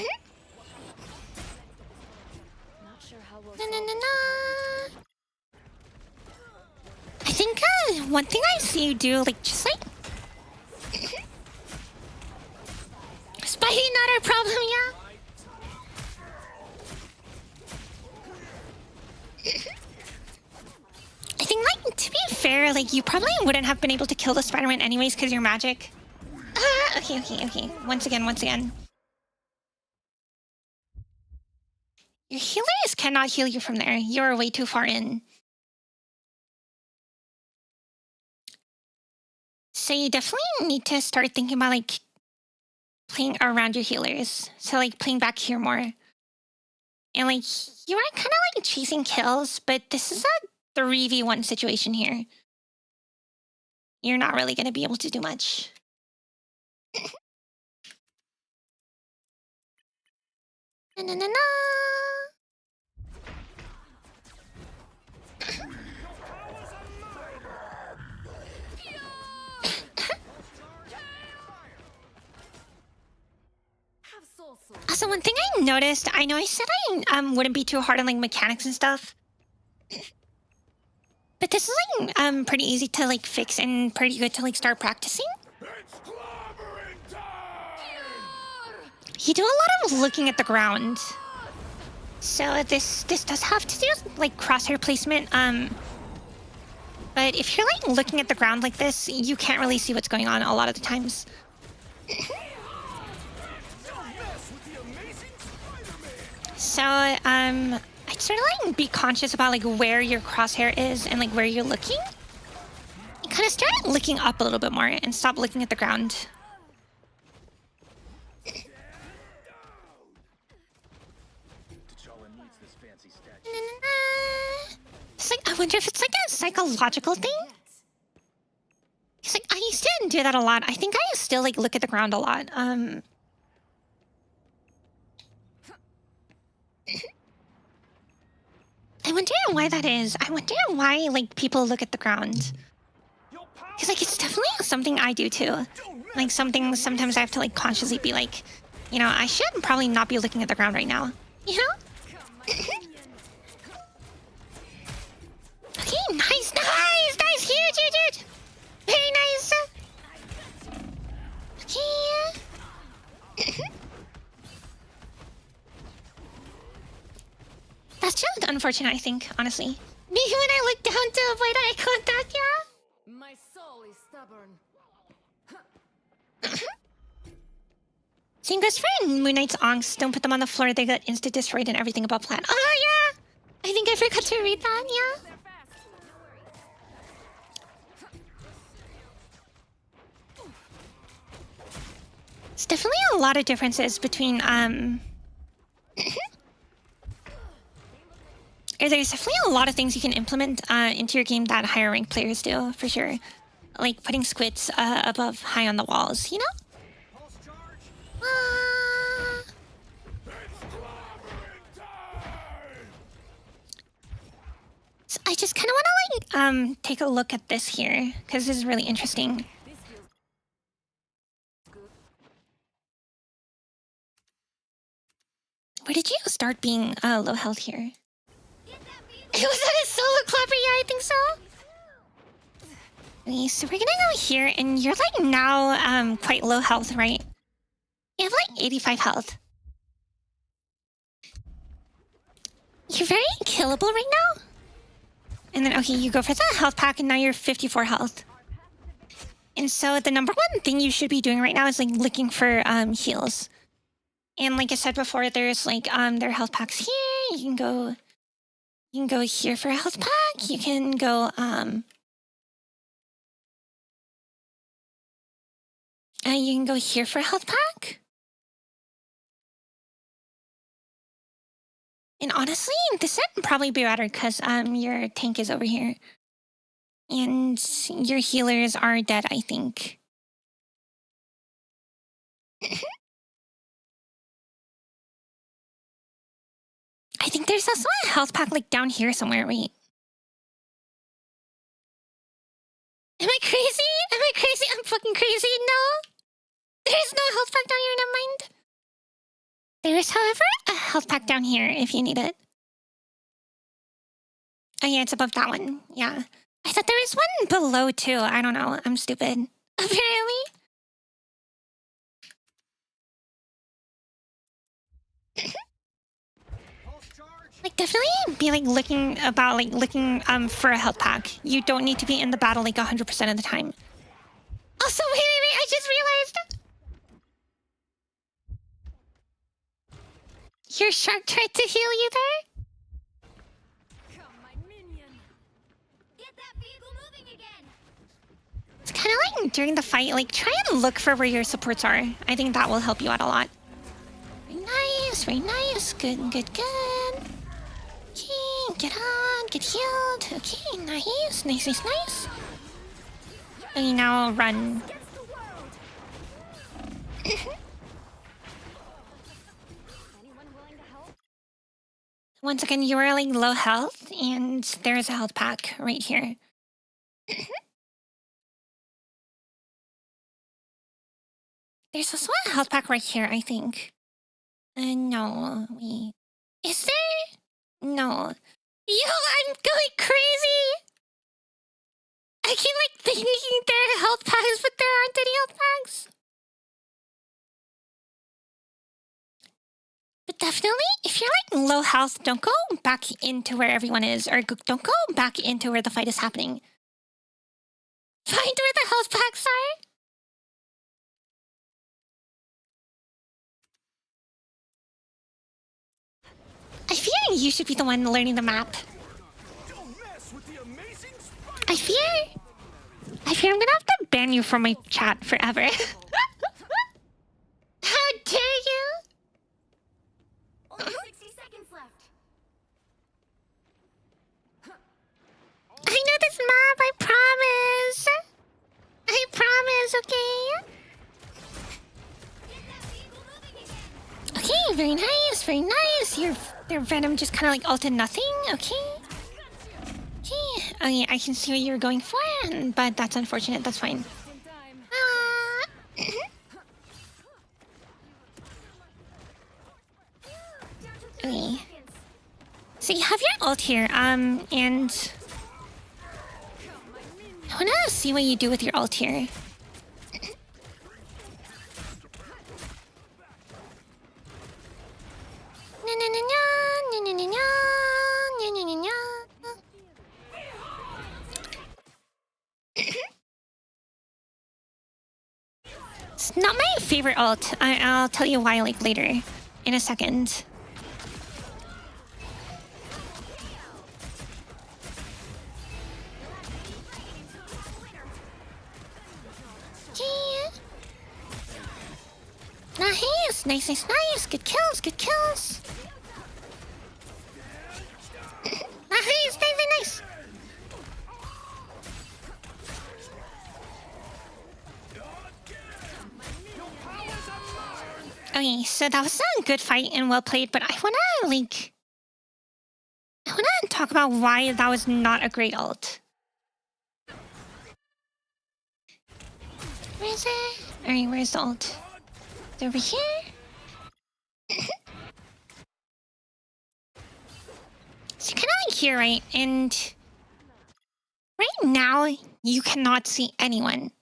sure how we'll Na, na, solve na, this na. I think one thing I see you do, like, just like... Spidey, not our problem, yeah? I think, like, to be fair, like, you probably wouldn't have been able to kill the Spider-Man anyways because you're magic. Okay. Once again. Your healers cannot heal you from there. You're way too far in. So you definitely need to start thinking about, like, playing around your healers. So, like, playing back here more. And, like, you are kind of, like, chasing kills, but this is a 3v1 situation here. You're not really going to be able to do much. Na. Have soul sword. Also, one thing I noticed, I know I said I wouldn't be too hard on like mechanics and stuff, but this is like pretty easy to like fix and pretty good to like start practicing. It's clobbering time! you do a lot of looking at the ground. So this does have to do with like crosshair placement. But if you're like looking at the ground like this, you can't really see what's going on a lot of the times. So I'd sort of like be conscious about like where your crosshair is and like where you're looking. And kind of start looking up a little bit more and stop looking at the ground. It's like, I wonder if it's like a psychological thing. It's like, I used to do that a lot. I think I still like look at the ground a lot. I wonder why that is. I wonder why like people look at the ground. Because like it's definitely something I do too. Like something sometimes I have to like consciously be like, you know, I should probably not be looking at the ground right now. You know? Okay, nice, huge. Very nice. Okay. That's just unfortunate, I think, honestly. Maybe when I look down to avoid eye contact, yeah? My soul is stubborn. Same goes for Moon Knight's Onks. Don't put them on the floor, they get insta-destroyed and everything above plan. Oh, yeah! I think I forgot to read that, yeah? It's definitely a lot of differences between, there's definitely a lot of things you can implement into your game that higher ranked players do, for sure. Like putting squids above high on the walls, you know? So I just kind of want to like take a look at this here, because this is really interesting. Where did you start being low health here? Was that a solo clapper? Yeah, I think so. Okay, so we're gonna go here, and you're like now quite low health, right? You have like 85 health. You're very killable right now. And then, okay, you go for the health pack, and now you're 54 health. And so the number one thing you should be doing right now is like looking for heals. And like I said before, there's like there are health packs here. You can go here for a health pack. You can go you can go here for a health pack. And honestly, this would probably be better because your tank is over here. And your healers are dead, I think. I think there's also a health pack like down here somewhere. Wait. Am I crazy? Am I crazy? I'm fucking crazy. No. There's no health pack down here. Never mind. There is, however, a health pack down here if you need it. Oh yeah, it's above that one. Yeah. I thought there was one below too. I don't know. I'm stupid. Apparently. Like definitely be like looking for a health pack. You don't need to be in the battle like 100% of the time. Also, wait, I just realized your shark tried to heal you there? Come, my minion. Get that vehicle moving again. It's kind of like during the fight, like try and look for where your supports are. I think that will help you out a lot. Very nice, very nice. Good. Okay, get on, get healed. Okay, nice. Okay, now run. Anyone willing to help? Once again, you are like low health, and there's a health pack right here. There's also a health pack right here, I think. No, wait. Is there? No. Yo, I'm going crazy! I keep like thinking there are health packs, but there aren't any health packs. definitely, if you're like low health, don't go back into where everyone is, or don't go back into where the fight is happening. Find where the health packs are. I fear you should be the one learning the map. I fear I'm gonna have to ban you from my chat forever. How dare you? Only 60 seconds left. I know this map, I promise. I promise, okay? Okay, very nice, very nice. Your Venom just kind of like ulted nothing, okay? Okay, oh yeah, I can see what you were going for, but that's unfortunate, that's fine. Okay. So you have your ult here, and I wanna see what you do with your ult here. It's not my favorite ult. I'll tell you why like later, in a second. Nice, nice, nice, nice. Good kills, good kills. Nice, nice, nice. Okay, so that was a good fight and well played, but I wanna talk about why that was not a great ult. Where is it? Alright, where's the ult? It's over here. So you're kind of like here, right? And right now, you cannot see anyone.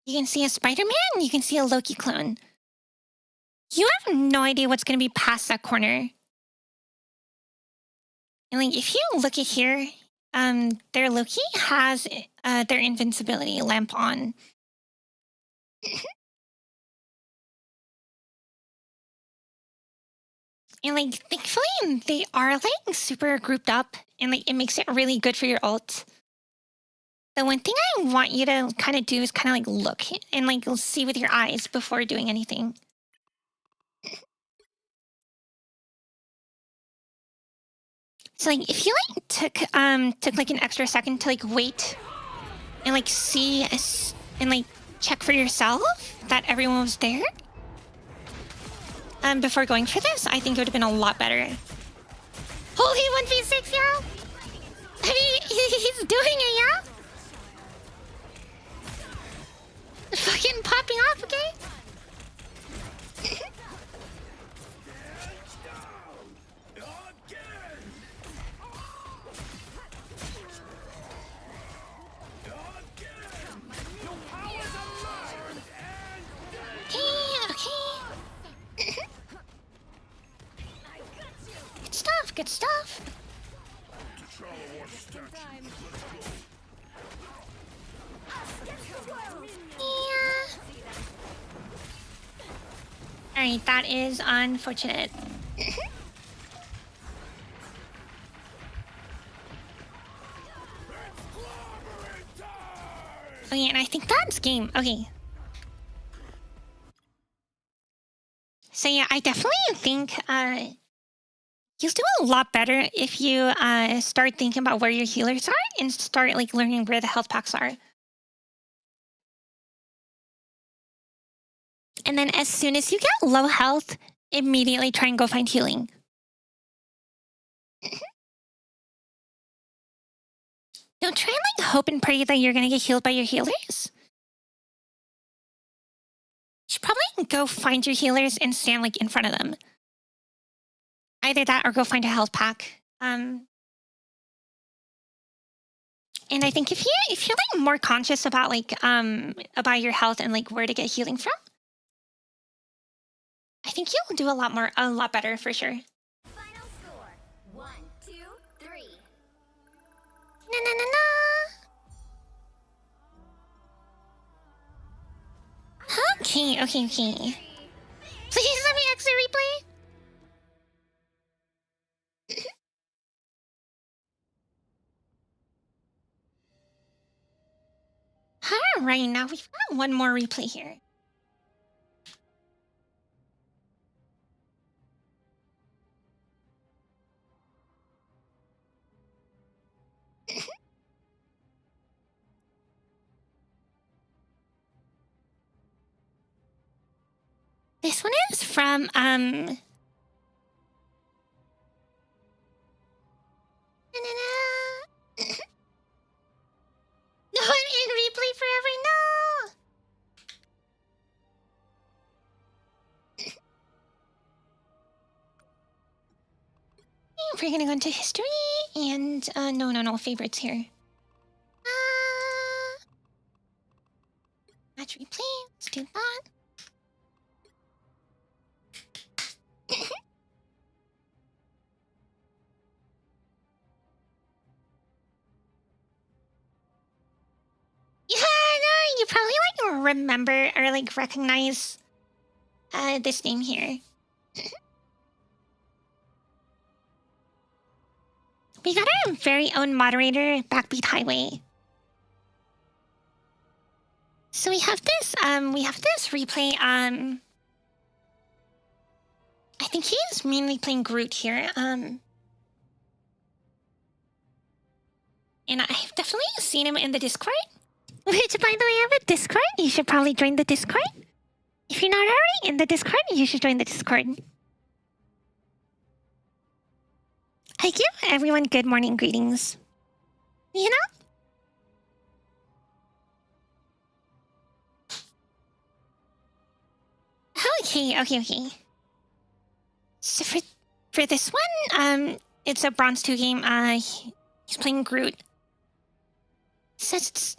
You can see a Spider-Man, you can see a Loki clone. You have no idea what's going to be past that corner. And like, if you look at here, their Loki has their invincibility lamp on. And like, thankfully, they are like super grouped up, and like, it makes it really good for your ult. The one thing I want you to kind of do is kind of like look and like see with your eyes before doing anything. So like, if you like took like an extra second to like wait and like see and like check for yourself that everyone was there before going for this, I think it would have been a lot better. Holy 1v6, yeah? I mean, he's doing it, yeah? Fucking popping off, okay? Okay. Good stuff, good stuff. Yeah. Alright, that is unfortunate. Okay, and I think that's game. Okay. So yeah, I definitely think you'll do a lot better if you start thinking about where your healers are and start like learning where the health packs are. And then as soon as you get low health, immediately try and go find healing. Don't try and like hope and pray that you're gonna get healed by your healers. You should probably go find your healers and stand like in front of them. Either that or go find a health pack. And I think if you're like more conscious about like about your health and like where to get healing from, I think you'll do a lot better for sure. Final score 1, 2, 3. Na na na na. Okay. Please let me exit replay. Alright, now we've got one more replay here. This one is from No, I'm in replay forever. No. We're gonna go into history and no favorites here. Match replay. Let's do that. Yeah, no, you probably like remember or like recognize this name here. We got our very own moderator, Backbeat Highway. So we have this replay. I think he's mainly playing Groot here. And I've definitely seen him in the Discord. Which, by the way, I have a Discord. You should probably join the Discord. If you're not already in the Discord, you should join the Discord. I give everyone good morning greetings. You know? Okay. So for this one, it's a Bronze 2 game. He's playing Groot. So it's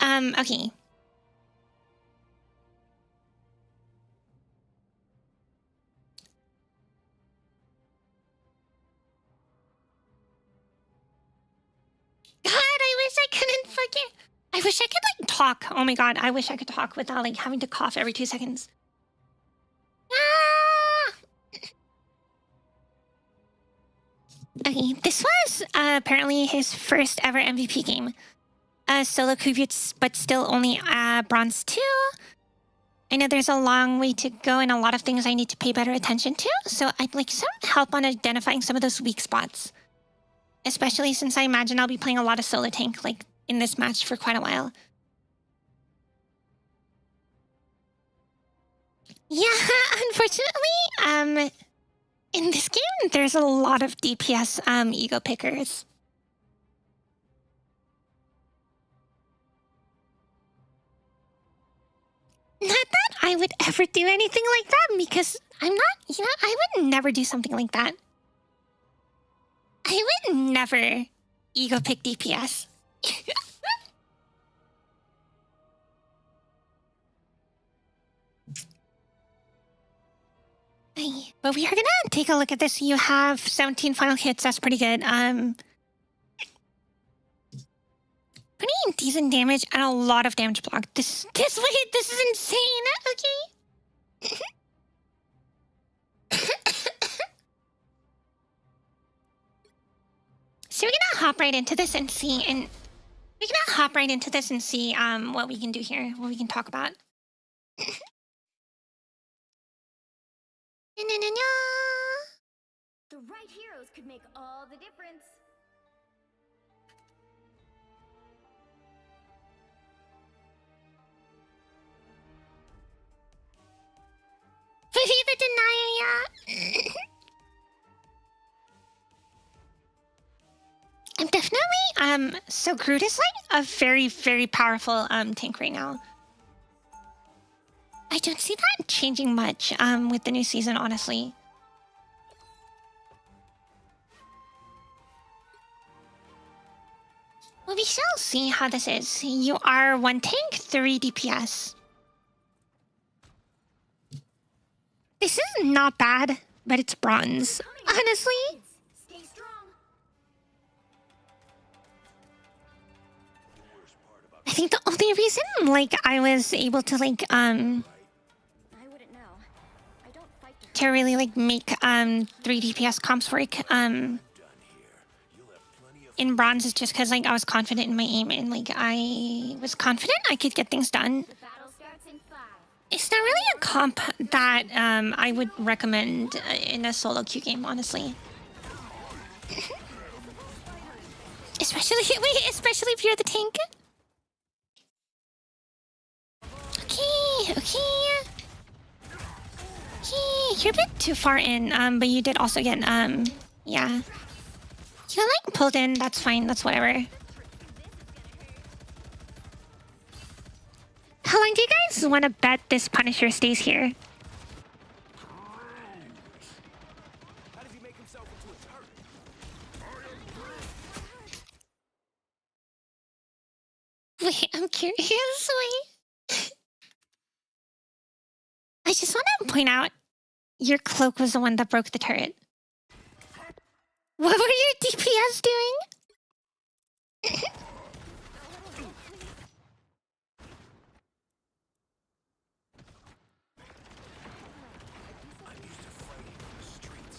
okay. God, I wish I couldn't fucking... I wish I could, like, talk. Oh my god, I wish I could talk without, like, having to cough every 2 seconds. Ah! Okay, this was apparently his first ever MVP game. Solo Kubyuts, but still only Bronze 2. I know there's a long way to go and a lot of things I need to pay better attention to, so I'd like some help on identifying some of those weak spots. Especially since I imagine I'll be playing a lot of solo tank, like, in this match for quite a while. Yeah, unfortunately, in this game, there's a lot of DPS, ego pickers. Not that I would ever do anything like that, because I'm not, I would never do something like that. I would never ego pick DPS. But we are gonna take a look at this. You have 17 final hits. That's pretty good. Pretty decent damage and a lot of damage block. This is insane. Okay. So we're gonna hop right into this and see, what we can do here, what we can talk about. The right heroes could make all the difference. Viva Denia! I'm definitely, so Groot is like a very, very powerful tank right now. I don't see that changing much with the new season, honestly. Well, We shall see how this is. You are 1 tank, 3 DPS. This is not bad, but it's bronze. Honestly, Stay strong. I think the only reason like I was able to like I wouldn't know. I don't fight to really like make 3 DPS comps work in bronze is just because like I was confident in my aim and like I was confident I could get things done. The battle starts in 5. It's not really a comp that I would recommend in a solo queue game, honestly. especially if you're the tank. Okay. You're a bit too far in, but you did also get yeah. You got like pulled in, that's fine, that's whatever. How long do you guys want to bet this Punisher stays here? How does he make himself into a turret? Wait, I'm curious. Wait. I just want to point out your cloak was the one that broke the turret. What were your DPS doing?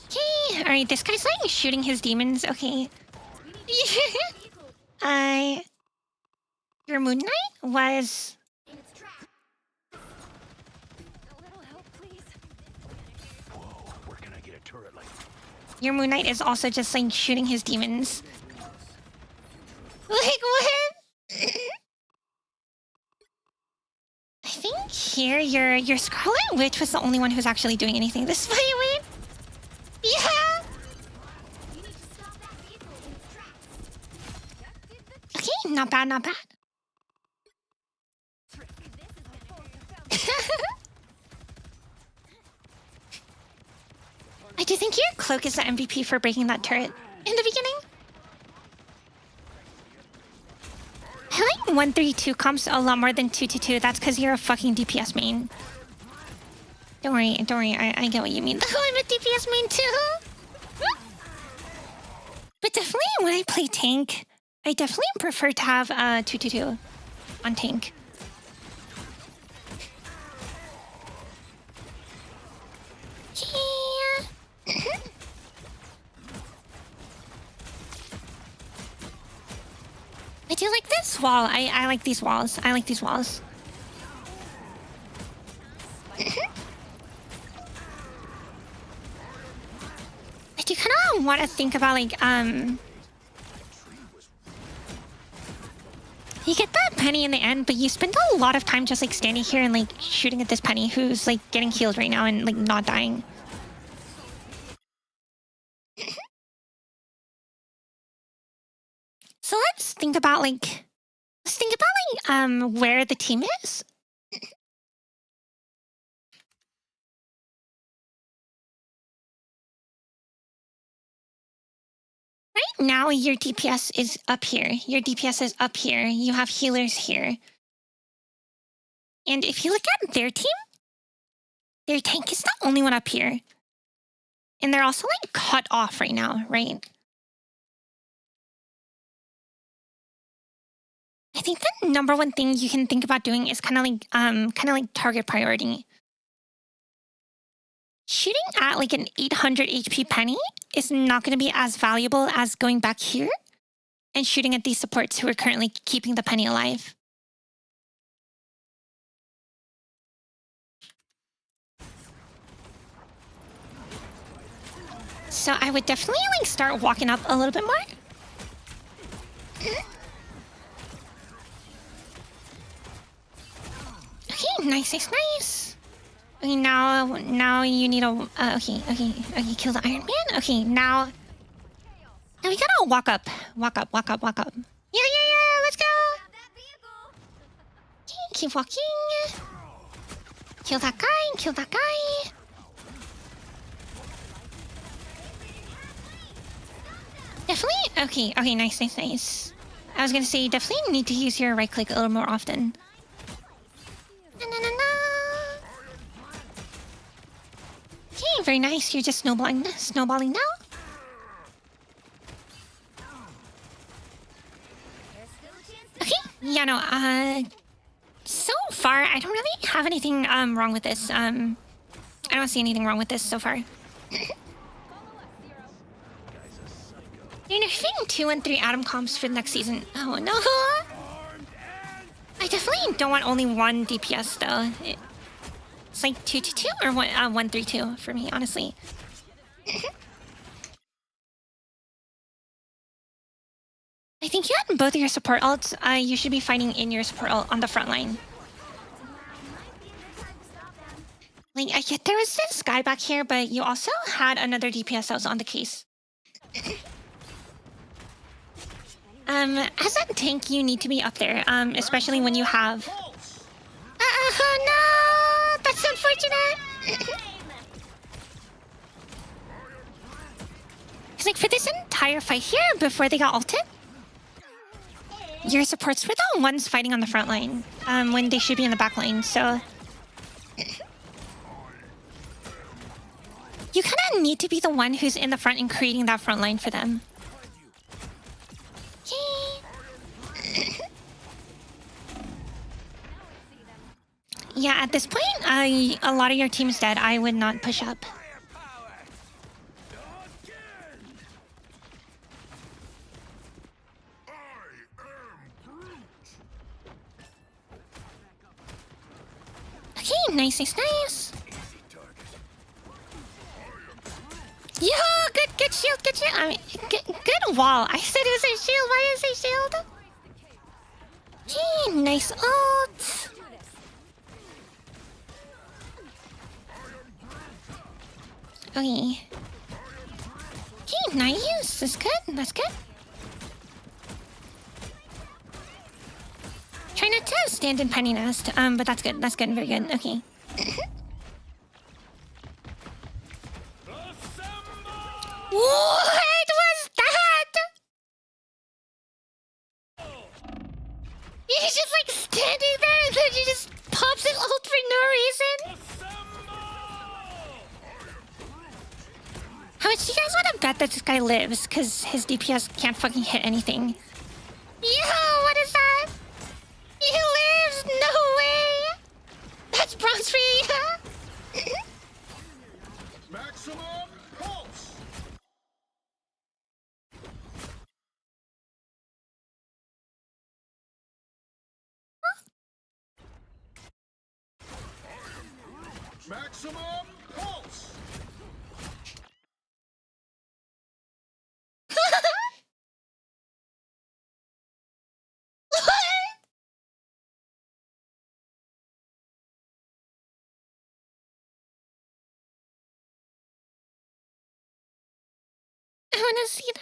Okay, alright, this guy's like shooting his demons. Okay. Your Moon Knight was... In its track. A little help, please. Whoa, where can I get a turret like that? Your Moon Knight is also just like shooting his demons. Like what? I think here your Scarlet Witch was the only one who's actually doing anything this fight. Wait. Yeah. You need to stop that vehicle in its tracks. Okay, not bad, not bad. I do think your cloak is the MVP for breaking that turret in the beginning. I like 132 comps a lot more than 222. That's because you're a fucking DPS main. Don't worry. I get what you mean. I'm a DPS main too. But definitely when I play tank, I definitely prefer to have 222 on tank. Yeah. I do like this wall. I like these walls. I like these walls. I do kind of want to think about like you get that penny in the end, but you spend a lot of time just like standing here and like shooting at this penny who's like getting healed right now and like not dying. So let's think about like where the team is. Right now your DPS is up here. Your DPS is up here. You have healers here. And if you look at their team, their tank is the only one up here. And they're also like cut off right now, right? I think the number one thing you can think about doing is kind of like target priority. Shooting at like an 800 HP penny is not going to be as valuable as going back here and shooting at these supports who are currently keeping the penny alive. So I would definitely like start walking up a little bit more. Okay, nice. Okay, now you need a okay, kill the Iron Man. Okay, now we gotta walk up. Yeah, let's go. Okay, keep walking. Kill that guy. Definitely. Okay, nice. I was gonna say, you definitely need to use your right click a little more often. Na-na-na-na. Okay, very nice. You're just snowballing now. Okay, yeah, no, so far, I don't really have anything wrong with this. I don't see anything wrong with this so far. You're nerfing 2 and 3 Atom comps for the next season. Oh no! I definitely don't want only one DPS though. It's like 2-2 or 1-3-2 for me, honestly. I think you had both of your support ults. You should be fighting in your support ult on the front line. Like, I get there was this guy back here, but you also had another DPS that was on the case. As a tank, you need to be up there, especially when you have... Oh no! That's unfortunate! It's like, for this entire fight here, before they got ulted, your supports were the ones fighting on the front line, when they should be in the back line, so... You kind of need to be the one who's in the front and creating that front line for them. Yeah, at this point, a lot of your team's dead. I would not push up. Okay, nice. Yo, good shield. I mean, good wall. I said it was a shield. Why is it a shield? Okay, nice ult. Okay. Okay, nice. That's good. Try not to stand in penny nest, but that's good. Very good. Okay. What was that? He's just like standing there and then he just pops an ult for no reason. How much do you guys want to bet that this guy lives? Because his DPS can't fucking hit anything. Yo, what is that? He lives? No way! That's bronze for you, yeah? Maximum pulse. Maximum pulse. I want to see that.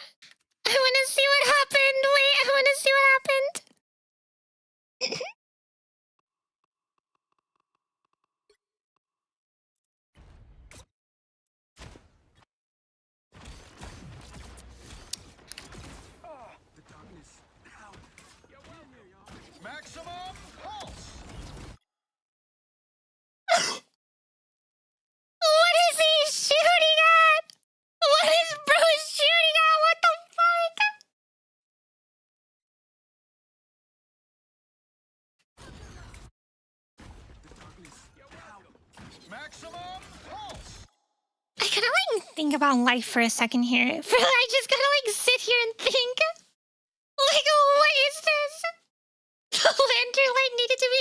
I want to see what happened. Wait, I want to see what happened. Maximum pulse. What is he shooting at? What is bro shooting at? What the fuck? Maximum pulse. I gotta like think about life for a second here. I just gotta like sit here and think. Like, what is this? The lantern light needed to be.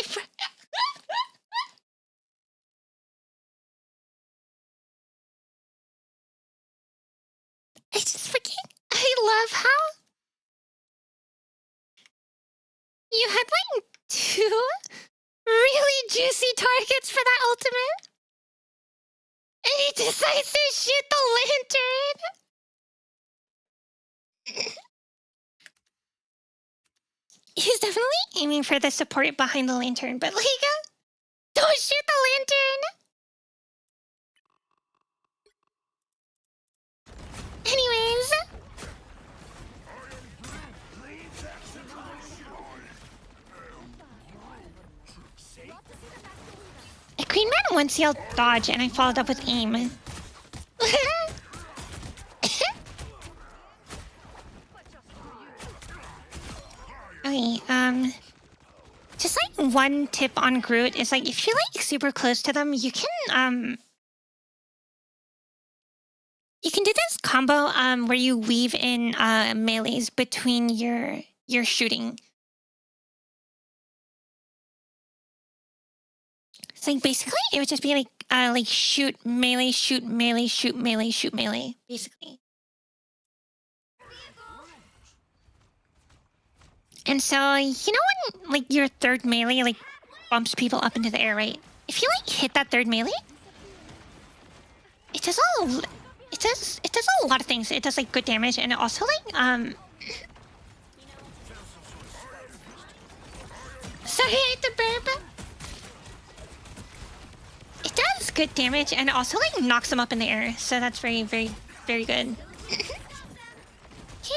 I just freaking. I love how you had like 2 really juicy targets for that ultimate. And he decides to shoot the lantern. He's definitely aiming for the support behind the lantern, but like, don't shoot the lantern. Anyways. Green Man once yelled dodge, and I followed up with aim. Okay, just like one tip on Groot is like if you're like super close to them, you can do this combo where you weave in melees between your shooting. So like basically it would just be like shoot melee, shoot melee, shoot melee, shoot melee, basically. And so you know when like your third melee like bumps people up into the air, right? If you like hit that third melee, it does a lot of things. It does like good damage, and it also like sorry, I hit the burp. It does good damage, and it also like knocks them up in the air. So that's very, very, very good. Okay.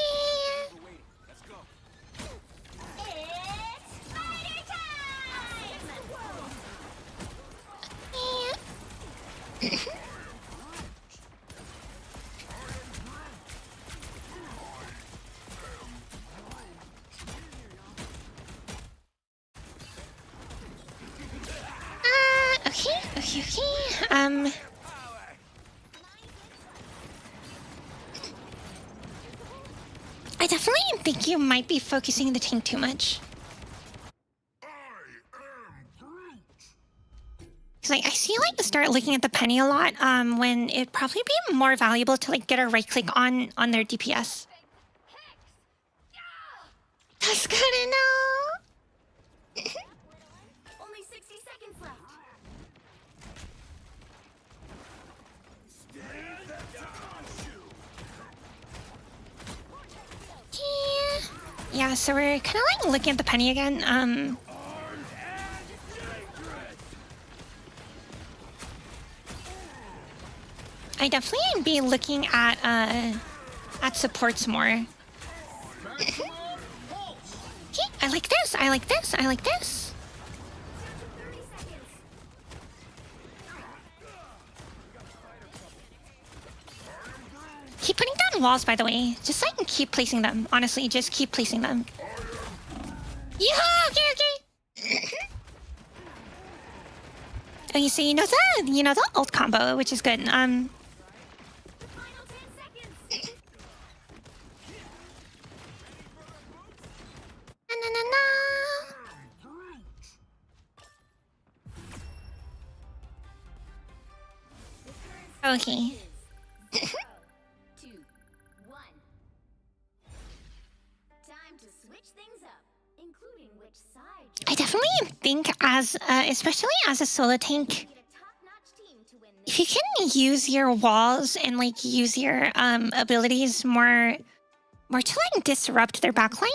I definitely think you might be focusing the tank too much. Cause like I see you like to start looking at the penny a lot. When it'd probably be more valuable to like get a right click on their DPS. That's good to know. Only 60 seconds left. Yeah, so we're kind of like looking at the penny again. I definitely be looking at supports more. Okay, I like this. I like this. I like this. Keep putting down walls, by the way. Just like keep placing them. Honestly, just keep placing them. Yeah, okay. Okay, so you know the ult combo, which is good. Okay. 2, 1. Time to switch things up, including which side. I definitely think especially as a solo tank, Need a top-notch team to win this. if you can use your walls and like use your abilities more to like disrupt their backline.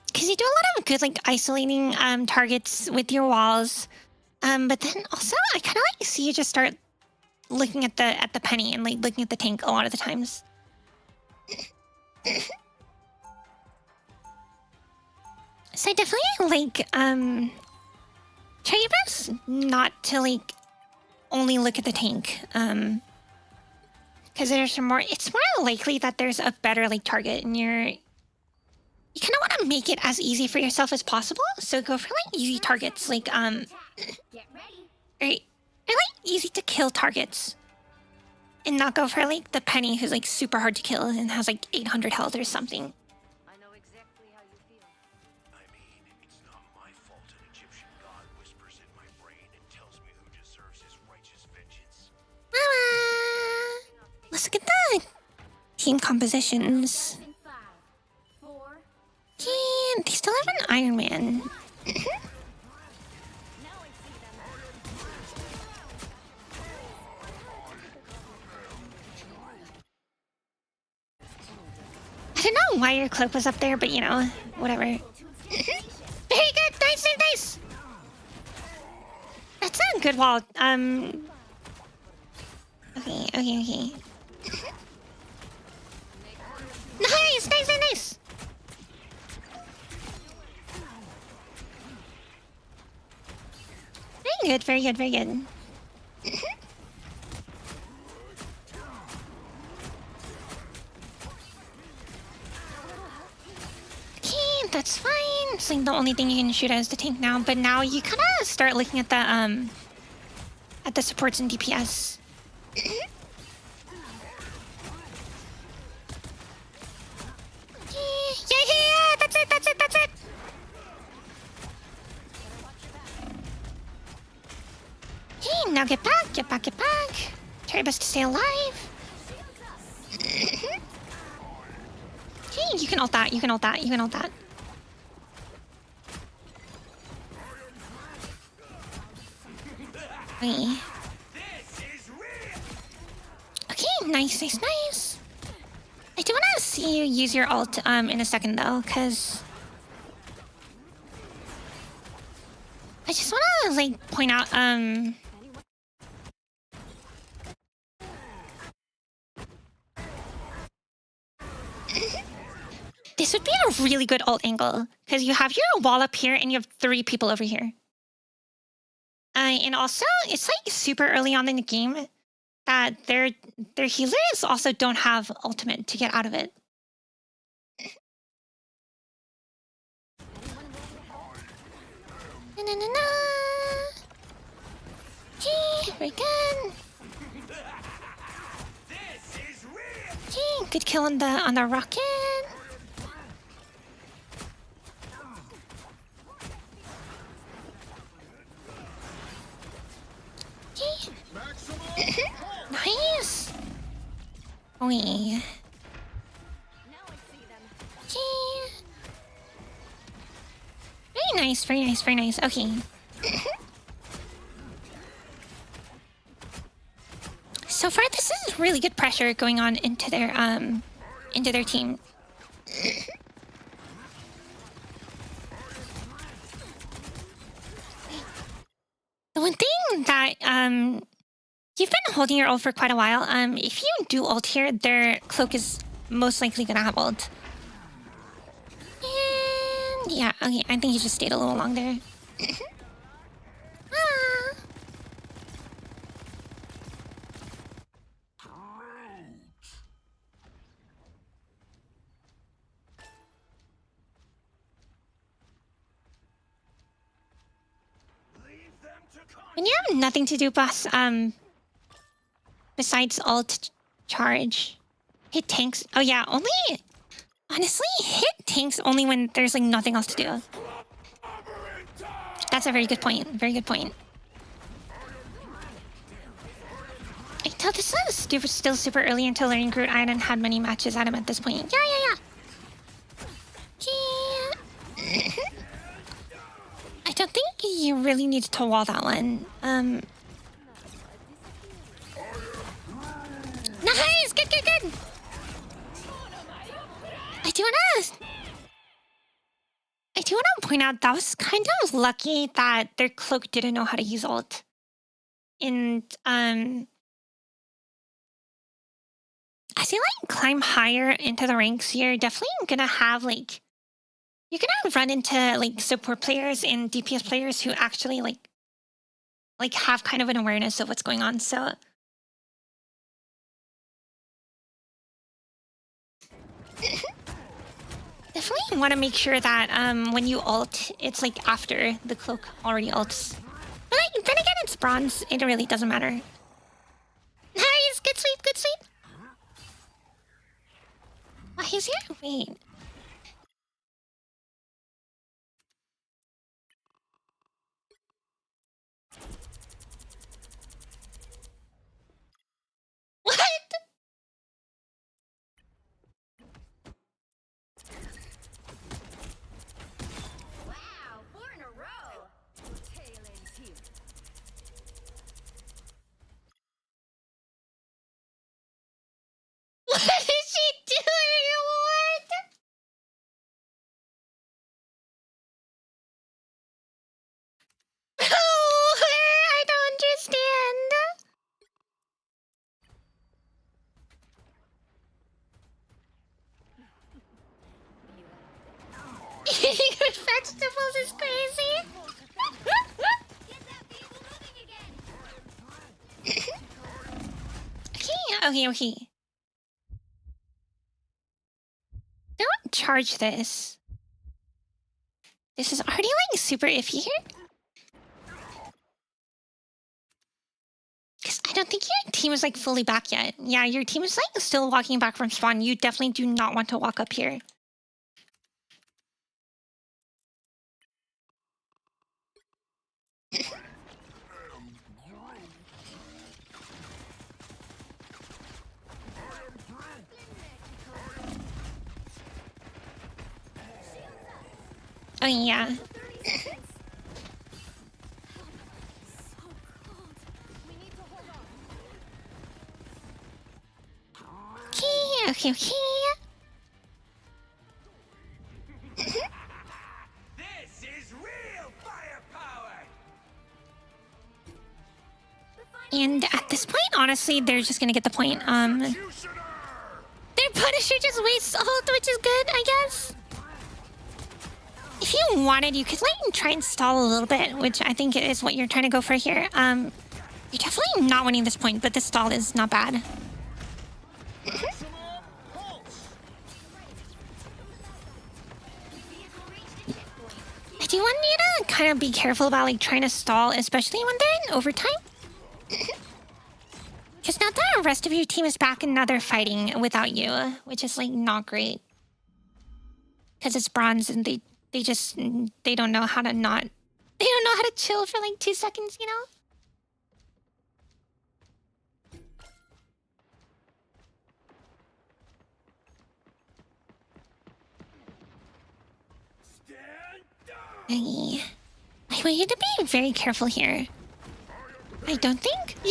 Because you do a lot of good like isolating targets with your walls. But then also I kind of like see you just start looking at the penny and like looking at the tank a lot of the times. So I definitely like try your best not to like only look at the tank. Because it's more likely that there's a better like target, and you kind of want to make it as easy for yourself as possible. So go for like easy targets, like Get ready. or like easy to kill targets, and not go for like the penny who's like super hard to kill and has like 800 health or something. I know exactly how you feel. I mean, it's not my fault an Egyptian god whispers in my brain and tells me who deserves his righteous vengeance. Let's look at the team compositions. In 5, 4. And they still have an Iron Man. I don't know why your cloak was up there, but you know, whatever. Very good, nice. That's a good wall. Okay. Nice. Very good, very good, very good. Okay, that's fine. It's like the only thing you can shoot at is the tank now, but now you kind of start looking at the supports and DPS. Yeah, that's it. Okay, now get back. Try your best to stay alive. Okay, you can ult that. Okay. Okay, nice. I do want to see you use your ult in a second though, because I just want to like point out this would be a really good ult angle because you have your wall up here and you have 3 people over here. And also, it's like super early on in the game that their healers also don't have ultimate to get out of it. Na. Okay, very good. Okay, good kill on the rocket. Nice. Okay. Very nice. Okay. So far, this is really good pressure going on into their team. The one thing that you've been holding your ult for quite a while. If you do ult here, their cloak is most likely gonna have ult. And yeah, okay, I think you just stayed a little long there. When you have nothing to do, boss, besides ult charge, hit tanks. Oh yeah, honestly, hit tanks only when there's like nothing else to do. That's a very good point. I tell this is still super early into learning Groot. I hadn't had many matches at him at this point. Yeah. I don't think you really need to wall that one. Nice! Good! I do wanna point out that was kind of lucky that their cloak didn't know how to use ult. And as you like climb higher into the ranks, you're definitely gonna have like you're gonna run into like support players and DPS players who actually like have kind of an awareness of what's going on. So definitely want to make sure that when you ult, it's like after the cloak already ults. But like, then again, it's bronze. It really doesn't matter. Nice, good sweep. Oh, he's here. Wait. What? Wow, 4 in a row. Tail ends here. What is she doing? What? Oh, I don't understand. Eating vegetables is crazy. Okay. Don't charge this. This is already like super iffy here. Because I don't think your team is like fully back yet. Yeah, your team is like still walking back from spawn. You definitely do not want to walk up here. Oh yeah. Okay. This is real firepower. And at this point, honestly, they're just gonna get the point. Their Punisher just wastes ult, which is good, I guess. If you wanted, you could like try and stall a little bit, which I think is what you're trying to go for here. You're definitely not winning this point, but this stall is not bad. I do want you to kind of be careful about like trying to stall, especially when they're in overtime. Because now the rest of your team is back and now they're fighting without you, which is like not great. Because it's bronze and they don't know how to chill for like 2 seconds, you know? I want you to be very careful here. I don't think... Yo,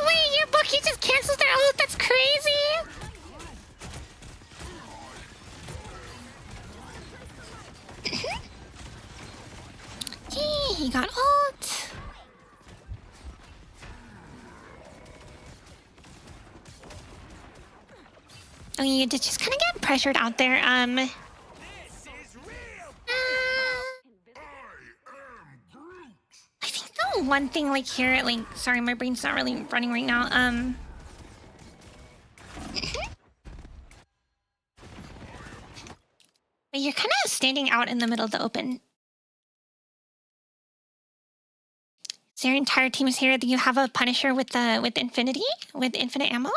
wait, your bookie just cancels their ult. That's crazy. He got ult. Oh, you did just kind of get pressured out there. I think the one thing like here, like, sorry, my brain's not really running right now. But you're kind of standing out in the middle of the open. So your entire team is here. Do you have a Punisher with infinite ammo?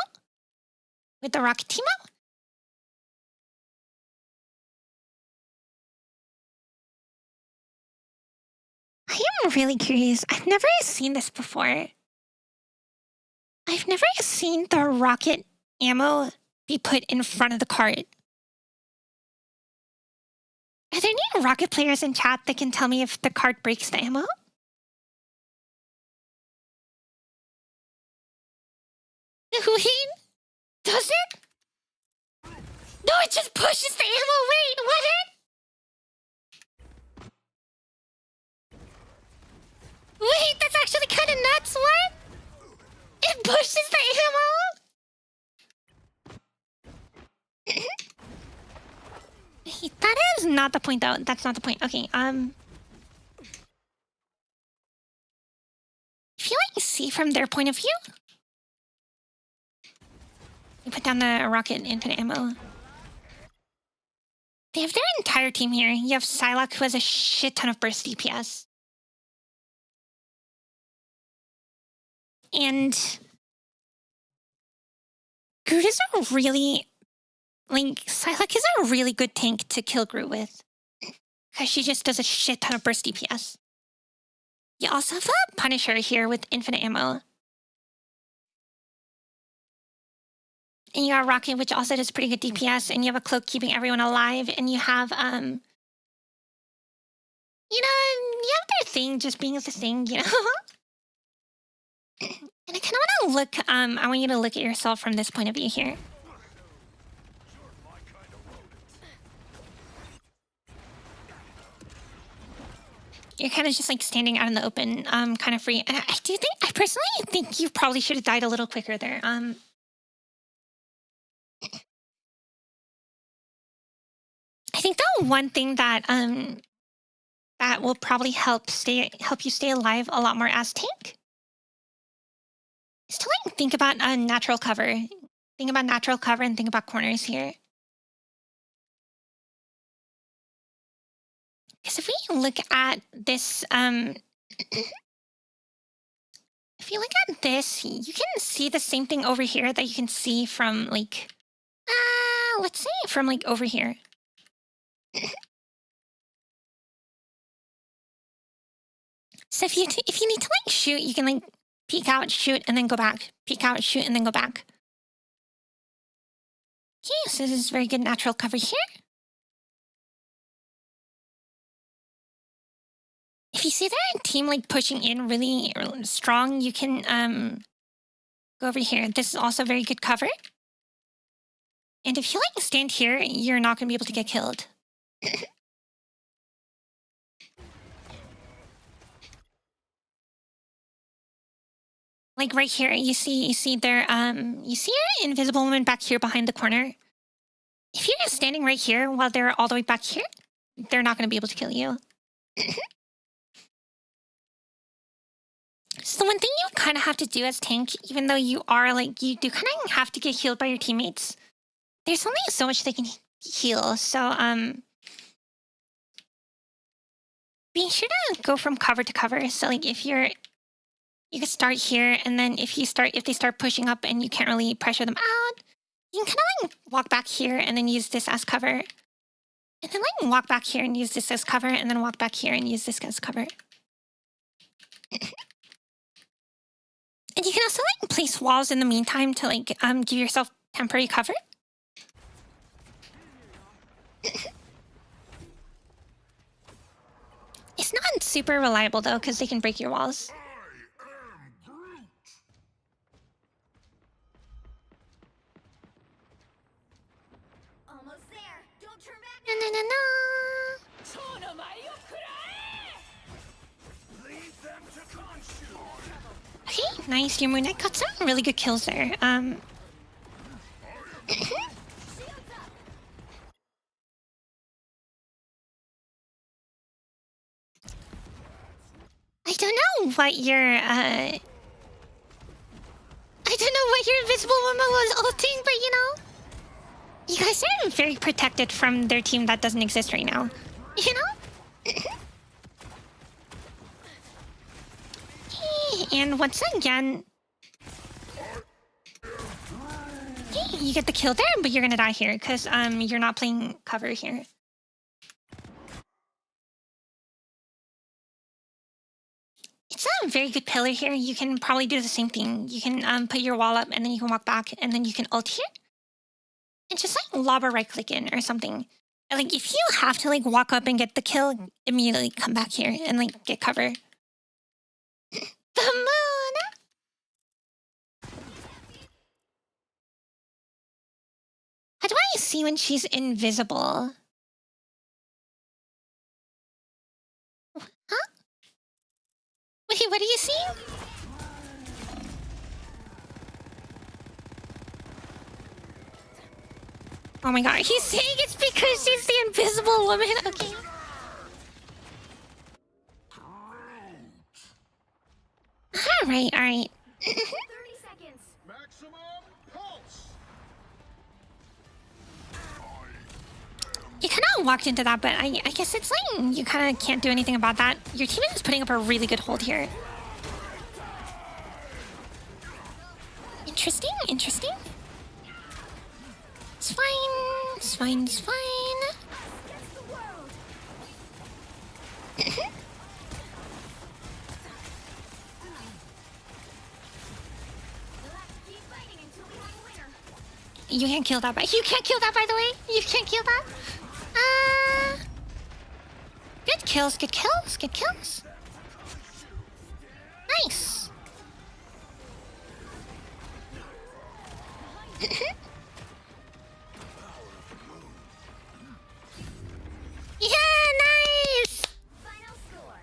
With the rocket team out? I am really curious. I've never seen this before. I've never seen the rocket ammo be put in front of the cart. Are there any rocket players in chat that can tell me if the cart breaks the ammo? Wait, does it? No, it just pushes the ammo. Wait, what? Wait, that's actually kind of nuts. What? It pushes the ammo? That is not the point, though. That's not the point. Okay, if you like see from their point of view, you put down the rocket infinite ammo. They have their entire team here. You have Psylocke, who has a shit ton of burst DPS. And Groot is a really, like, Psylocke is a really good tank to kill Groot with. Because she just does a shit ton of burst DPS. You also have a Punisher here with infinite ammo. And you got Rocket, which also does pretty good DPS, and you have a Cloak keeping everyone alive, and you have, you have their thing just being the thing, you know? And I kind of want to look, I want you to look at yourself from this point of view here. You're kind of just like standing out in the open, kind of free. And I personally think you probably should have died a little quicker there. I think the one thing that that will probably help you stay alive a lot more as tank is to like think about a natural cover. Think about natural cover and think about corners here. Because if we look at this, if you look at this, you can see the same thing over here that you can see from like, let's say from like over here. So if you need to like shoot, you can like peek out, shoot, and then go back. Peek out, shoot, and then go back. Okay, so this is very good natural cover here. If you see their team like pushing in really strong, you can go over here. This is also very good cover. And if you like stand here, you're not going to be able to get killed. Like right here, you see their you see your invisible woman back here behind the corner. If you're standing right here while they're all the way back here, they're not going to be able to kill you. So the one thing you kind of have to do as tank, even though you are like, you do kind of have to get healed by your teammates. There's only so much they can heal. So be sure to go from cover to cover. So like if you can start here, and then if they start pushing up and you can't really pressure them out, you can kind of like walk back here and then use this as cover. And then like walk back here and use this as cover, and then walk back here and use this as cover. And you can also like place walls in the meantime to like give yourself temporary cover. It's not super reliable though, because they can break your walls. Almost there. Don't turn back. No, no, no, no. Leave them to consume. Okay, nice. Your Moon Knight got some really good kills there. I don't know what your invisible woman was ulting, but you know, you guys are very protected from their team that doesn't exist right now. You know? And once again, you get the kill there, but you're gonna die here because you're not playing cover here. It's a very good pillar here. You can probably do the same thing. You can put your wall up, and then you can walk back, and then you can ult here. And just like lob a right click in or something. And, like if you have to like walk up and get the kill, immediately come back here and like get cover. The moon! How do I see when she's invisible? Huh? Wait, what do you see? Oh my god, he's saying it's because she's the invisible woman. Okay. Alright, alright. 30 seconds. Maximum pulse. You kind of walked into that, but I guess it's like you kind of can't do anything about that. Your teammate is putting up a really good hold here. Interesting, interesting. It's fine, it's fine, it's fine. Against the world. We'll have to keep fighting until we have a winner. You can't kill that, you can't kill that, by the way. You can't kill that. Good kills, good kills, good kills. Nice. Yeah, nice. Final score.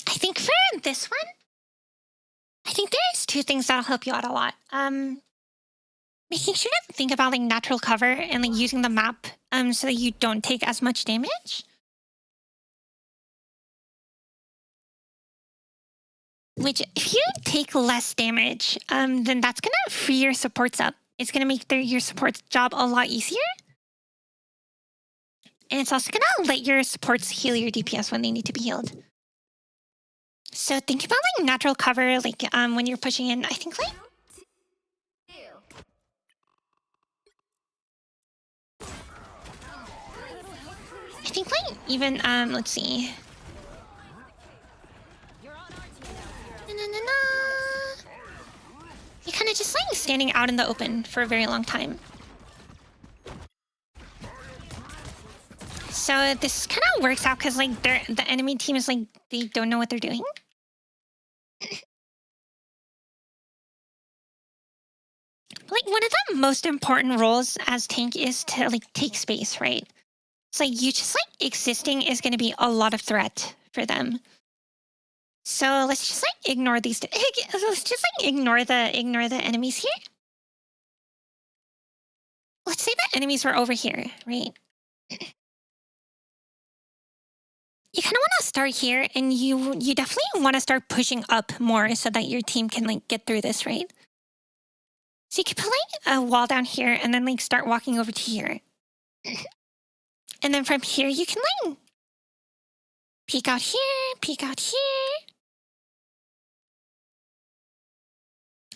I think for this one, I think there's two things that'll help you out a lot. Making sure to think about like natural cover and like using the map so that you don't take as much damage. Which, if you take less damage, then that's gonna free your supports up. It's gonna make your support's job a lot easier. And it's also gonna let your supports heal your DPS when they need to be healed. So think about like natural cover, like when you're pushing in, I think like even let's see. You're kind of just like standing out in the open for a very long time. So this kind of works out because like the enemy team is like they don't know what they're doing. Like one of the most important roles as tank is to like take space, right? So you just like existing is going to be a lot of threat for them. So let's just like ignore these. Let's just like ignore the enemies here. Let's say the enemies were over here, right? You kind of want to start here, and you definitely want to start pushing up more so that your team can like get through this, right? So you could put like a wall down here, and then like start walking over to here, and then from here you can like peek out here,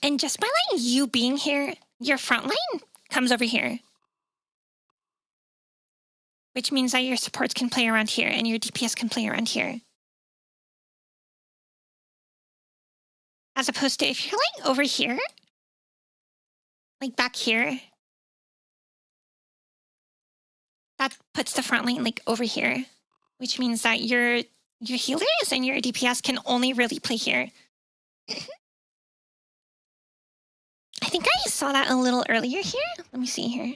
and just by like you being here, your front line comes over here. Which means that your supports can play around here and your DPS can play around here. As opposed to if you're like over here, like back here, that puts the front line like over here, which means that your healers and your DPS can only really play here. I think I saw that a little earlier here. Let me see here.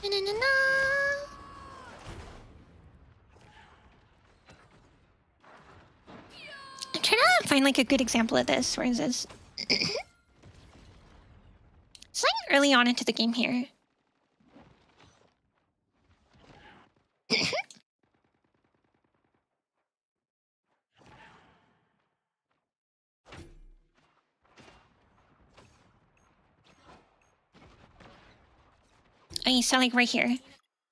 I'm trying to find like a good example of this. Where is this? It's like early on into the game here. Oh, you saw like right here.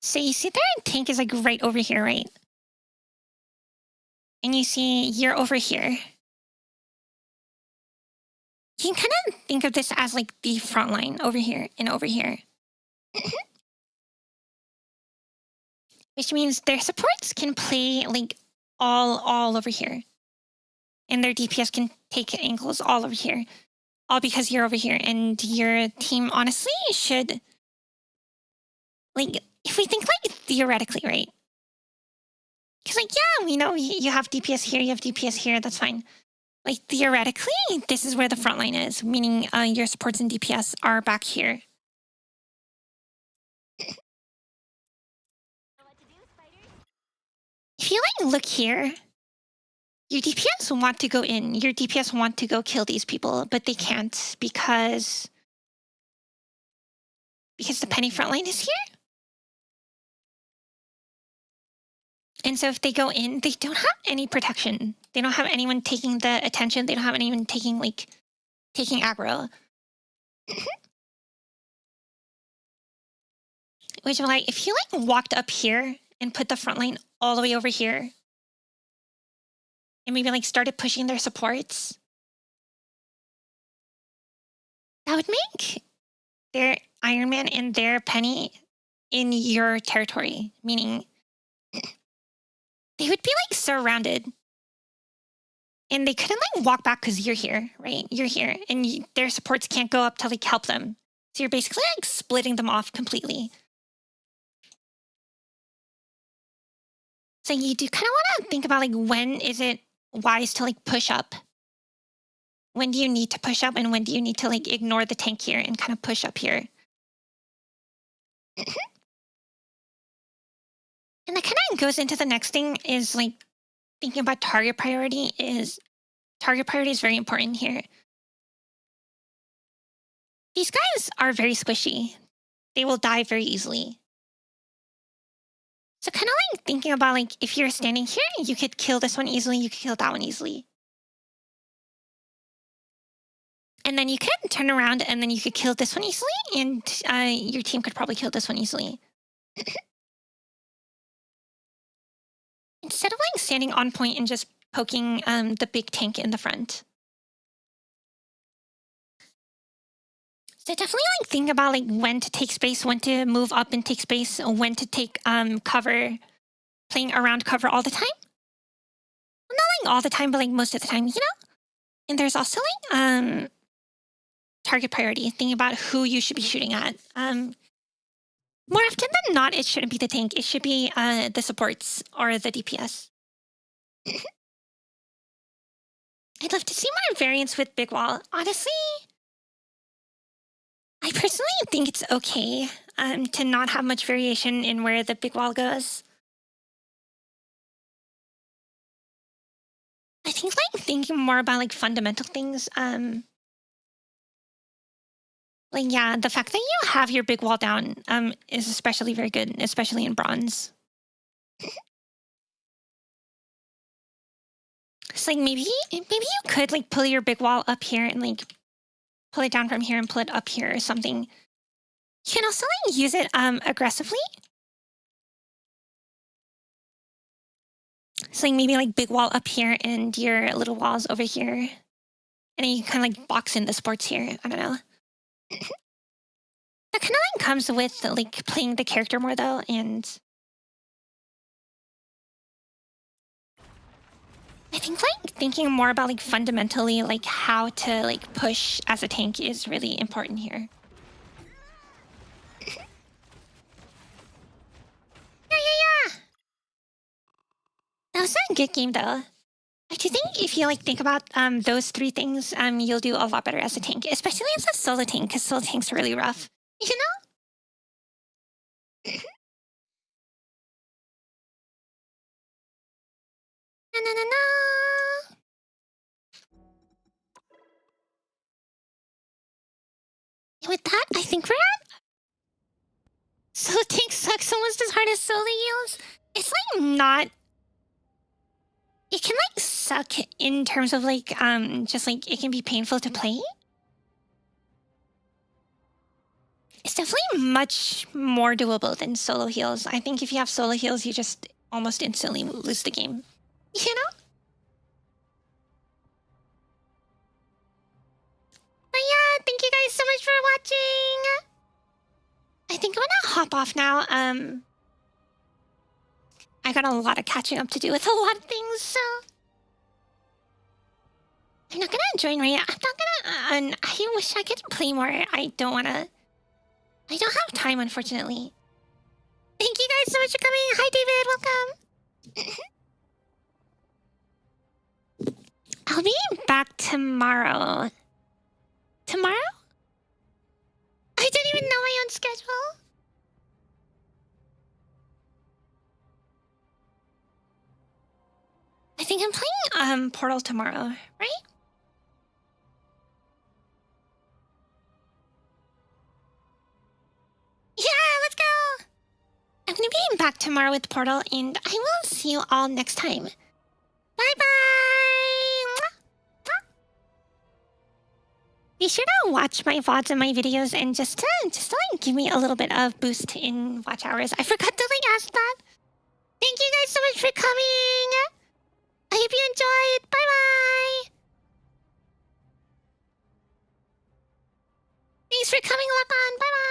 So you see their tank is like right over here, right? And you see you're over here. You can kind of think of this as like the front line over here and over here. Which means their supports can play like all over here. And their DPS can take angles all over here. All because you're over here. And your team honestly should... Like, if we think like theoretically, right? Because like, yeah, we know you have DPS here, you have DPS here, that's fine. Like, theoretically, this is where the front line is, meaning your supports and DPS are back here. If you like look here, your DPS want to go in, your DPS want to go kill these people, but they can't because the penny front line is here. And so if they go in, they don't have any protection. They don't have anyone taking the attention. They don't have anyone taking aggro. Which like if you like walked up here and put the front line all the way over here and maybe like started pushing their supports, that would make their Iron Man and their Penny in your territory, meaning they would be like surrounded and they couldn't like walk back because you're here, right? You're here and their supports can't go up to like help them. So you're basically like splitting them off completely. So you do kind of want to think about like when is it wise to like push up? When do you need to push up and when do you need to like ignore the tank here and kind of push up here? And that kind of goes into the next thing is like thinking about target priority is very important here. These guys are very squishy. They will die very easily. So kind of like thinking about like if you're standing here, you could kill this one easily, you could kill that one easily. And then you could turn around and then you could kill this one easily, and your team could probably kill this one easily. Instead of like standing on point and just poking the big tank in the front. So definitely like think about like when to take space, when to move up and take space, when to take cover, playing around cover all the time. Well, not like all the time, but like most of the time, you know? And there's also like target priority, thinking about who you should be shooting at. More often than not, it shouldn't be the tank. It should be the supports or the DPS. I'd love to see more variants with Big Wall. Honestly, I personally think it's okay to not have much variation in where the Big Wall goes. I think like thinking more about like fundamental things. Like yeah, the fact that you have your Big Wall down is especially very good, especially in bronze. It's like maybe you could like pull your Big Wall up here and like pull it down from here and pull it up here or something. You can also like use it aggressively. So like maybe like Big Wall up here and your little walls over here. And then you kind of like box in the sports here. I don't know. That kind of like comes with like playing the character more though, and I think like thinking more about like fundamentally like how to like push as a tank is really important here. Yeah. That was a good game though. I do think if you like think about those three things, you'll do a lot better as a tank, especially as a solo tank, because solo tanks are really rough. You know? Na. And with that, I think we're at. Solo tank sucks almost as hard as solo heals. It's like not. It can like suck in terms of like just like it can be painful to play. It's definitely much more doable than solo heals. I think if you have solo heals, you just almost instantly lose the game. You know? But yeah, thank you guys so much for watching. I think I'm gonna hop off now. I got a lot of catching up to do with a lot of things, so I'm not gonna join Reiya. I'm not gonna. I wish I could play more. I don't wanna. I don't have time, unfortunately. Thank you guys so much for coming. Hi, David. Welcome. I'll be back tomorrow. Tomorrow? I didn't even know my own schedule. I think I'm playing Portal tomorrow, right? Yeah, let's go! I'm gonna be back tomorrow with Portal, and I will see you all next time. Bye-bye! Be sure to watch my VODs and my videos, and just to like give me a little bit of boost in watch hours. I forgot to like ask that. Thank you guys so much for coming! I hope you enjoyed! Bye-bye! Thanks for coming, Lakan! Bye-bye!